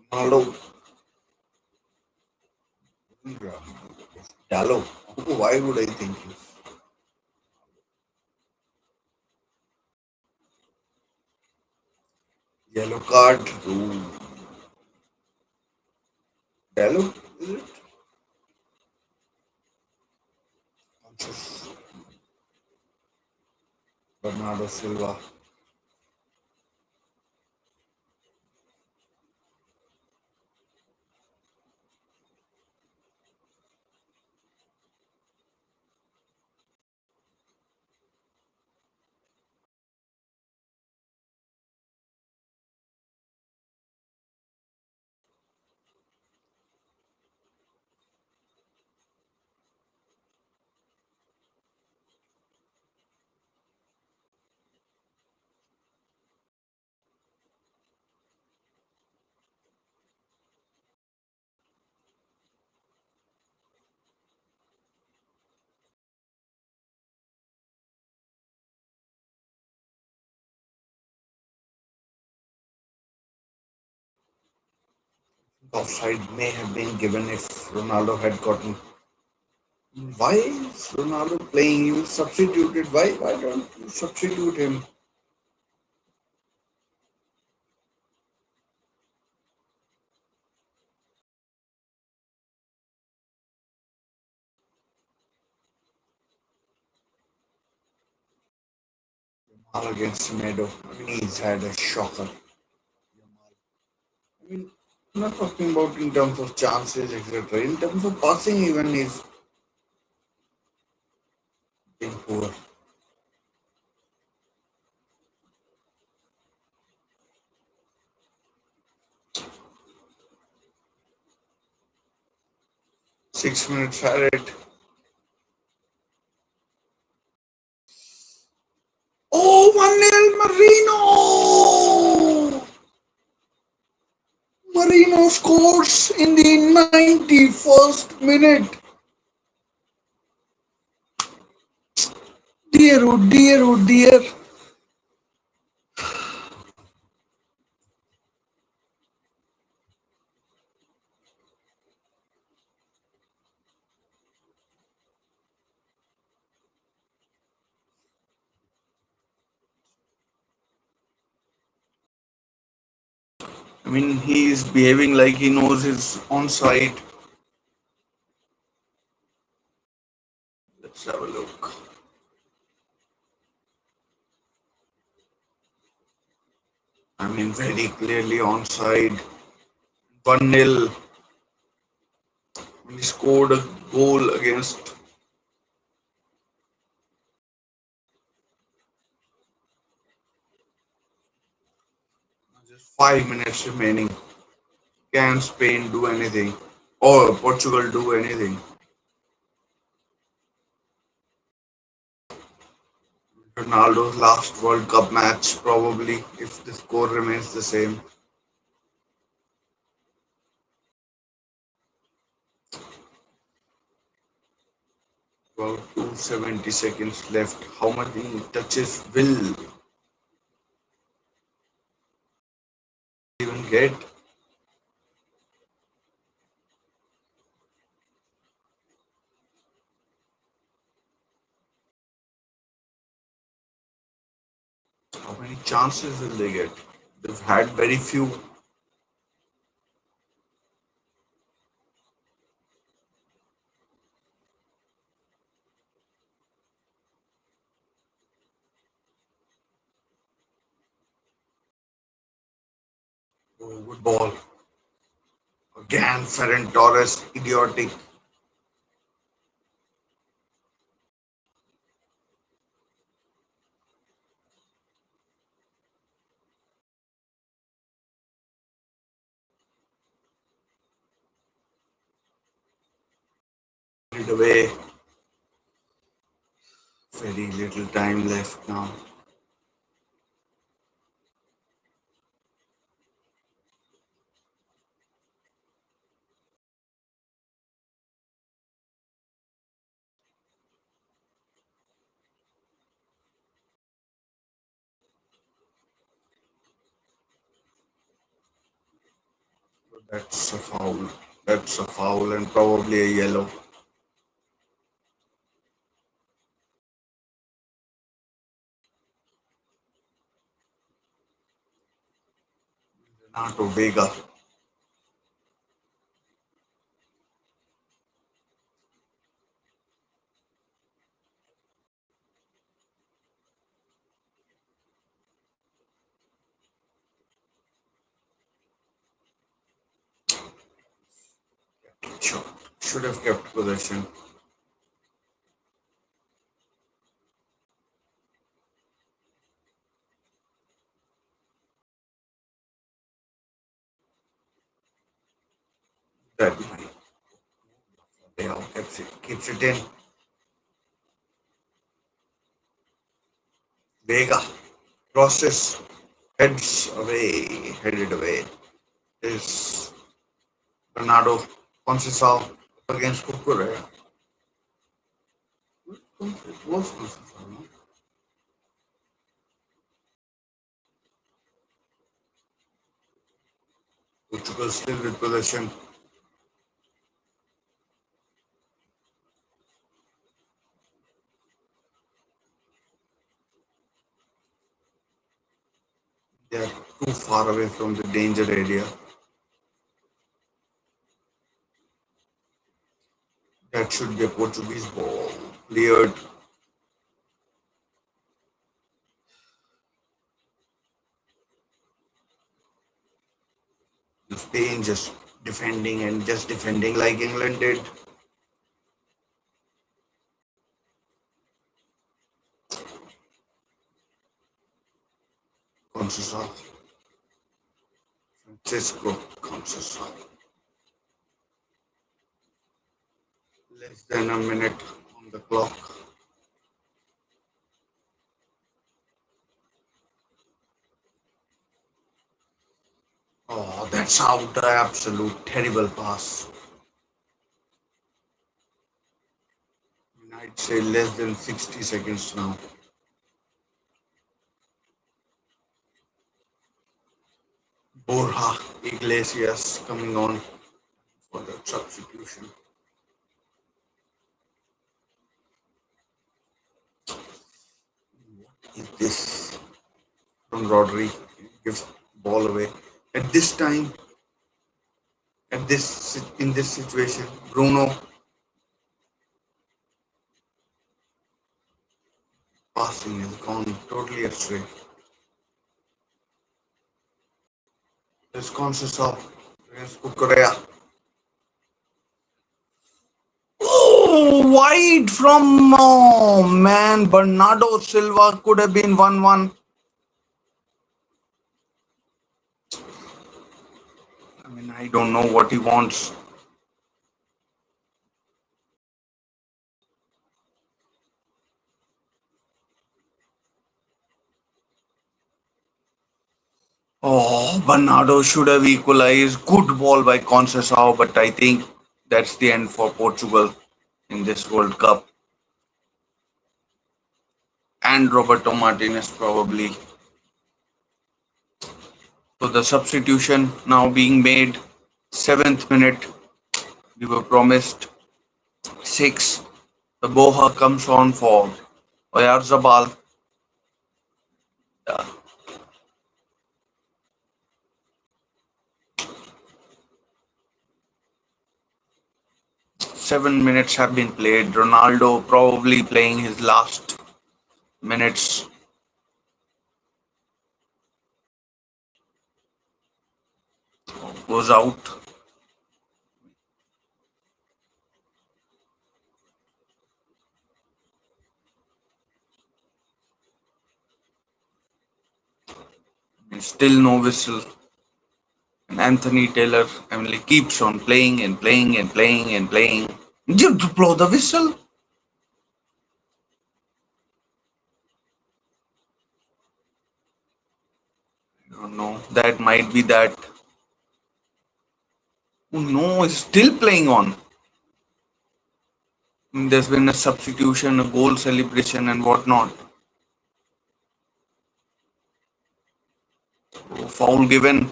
Ronaldo, Dallo. Why would I think yellow card to Dallo? Is it? Bernardo Silva. Offside may have been given if Ronaldo had gotten. Why is Ronaldo playing? He was substituted. Why don't you substitute him? Yamal against Meadow. I mean, he's had a shocker. I mean, I'm not talking about in terms of chances, etc. In terms of passing, even he's been poor. 6 minutes had it. Oh, 1-0 Marino! Marino scores in the 91st minute. Dear, oh dear, oh dear. I mean, he is behaving like he knows his onside. Let's have a look. I mean, very clearly onside. 1-0. He scored a goal against just 5 minutes remaining. Can Spain do anything? Or Portugal do anything? Ronaldo's last World Cup match, probably, if the score remains the same. About 270 seconds left. How many touches will he even get? How many chances will they get? They've had very few. Oh, good ball. Again, Ferran Torres, idiotic. It away. Very little time left now. That's a foul. That's a foul and probably a yellow. Renato Vega. Shot. Should have kept possession. That might. Yeah, keeps it in. Vega crosses, heads away, headed away. Is Bernardo Conceição up against Cucurella. It was Conceição, no? Portugal still with possession. They are too far away from the danger area. That should be a Portuguese ball. Cleared. Spain just defending and just defending like England did. Conceição. Francisco Conceição. Less than a minute on the clock. Oh, that's out. The absolute terrible pass. I'd say less than 60 seconds now. Borja Iglesias coming on for the substitution. Is this from Rodri? Gives ball away. At this time, at this in this situation, Bruno passing has gone totally astray. There's conscious of against Korea. Oh, wide from oh man, Bernardo Silva could have been 1-1. I mean, I don't know what he wants. Oh, Bernardo should have equalized. Good ball by Conceição, but I think that's the end for Portugal in this World Cup. And Roberto Martinez probably. So the substitution now being made. Seventh minute, we were promised six. The Boha comes on for Oyarzabal. Uh, 7 minutes have been played. Ronaldo probably playing his last minutes. Goes out. And still no whistle. And Anthony Taylor, I mean, keeps on playing and playing and playing and playing. Did you blow the whistle? I don't know. That might be that. Oh no, he's still playing on. There's been a substitution, a goal celebration, and whatnot. Oh, foul given.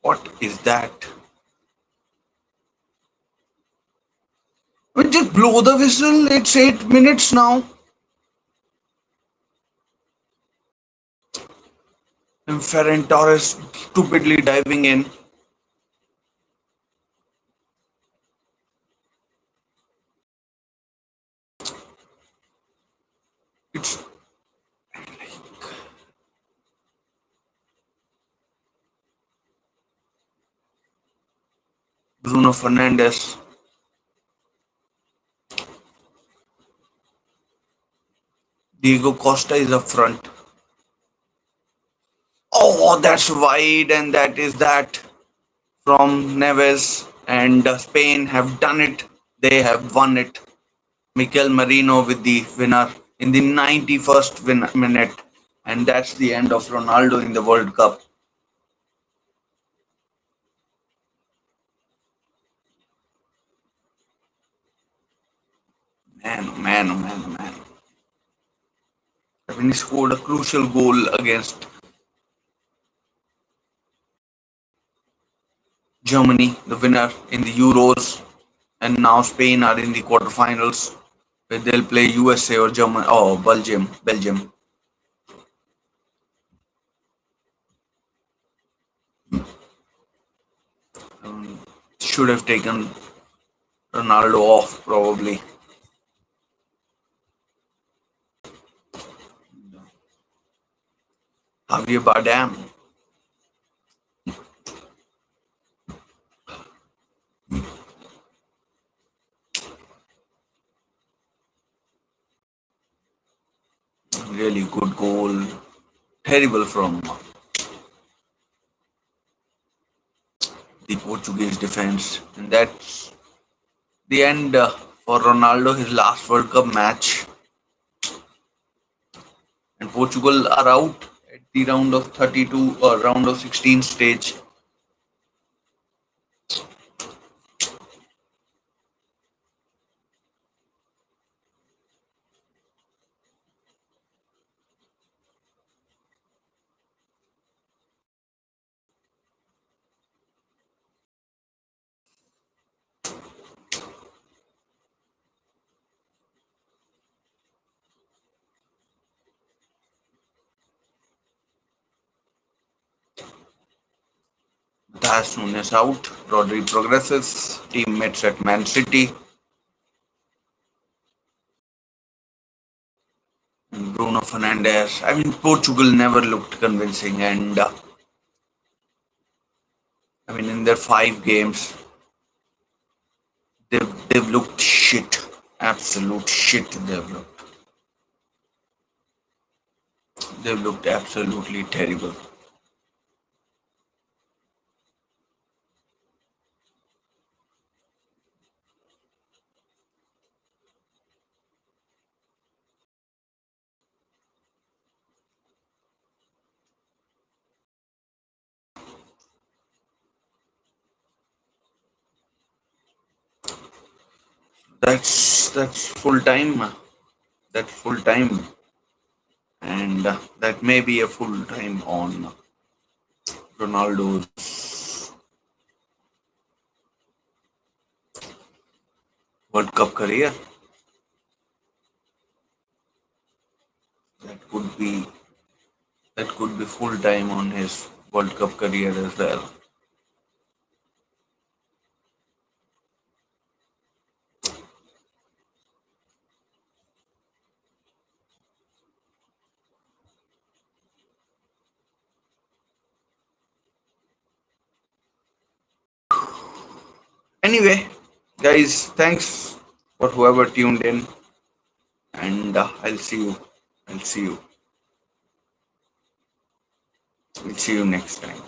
What is that? I mean, just blow the whistle. It's 8 minutes now. And Ferran Torres stupidly diving in. It's Bruno Fernandes. Diego Costa is up front. Oh, that's wide, and that is that from Neves. And Spain have done it. They have won it. Mikel Merino with the winner in the 91st minute. And that's the end of Ronaldo in the World Cup. Man, oh man, oh man, oh man. I mean, he scored a crucial goal against Germany, the winner in the Euros. And now Spain are in the quarterfinals where they'll play USA or Germany or Belgium. Belgium. Um, should have taken Ronaldo off probably. Javier Bardem, really good goal. Terrible from the Portuguese defense, and that's the end for Ronaldo. His last World Cup match, and Portugal are out at the round of 32 or round of 16 stage. Matthias Nunes out. Rodri progresses. Teammates at Man City. And Bruno Fernandes. I mean, Portugal never looked convincing, and I mean, in their 5 games, they've looked shit. Absolute shit. They've looked absolutely terrible. That's full time. That's full time, and that may be a full time on Ronaldo's World Cup career. That could be that could be full time on his World Cup career as well. Anyway, guys, thanks for whoever tuned in, and I'll see you. I'll see you. We'll see you next time.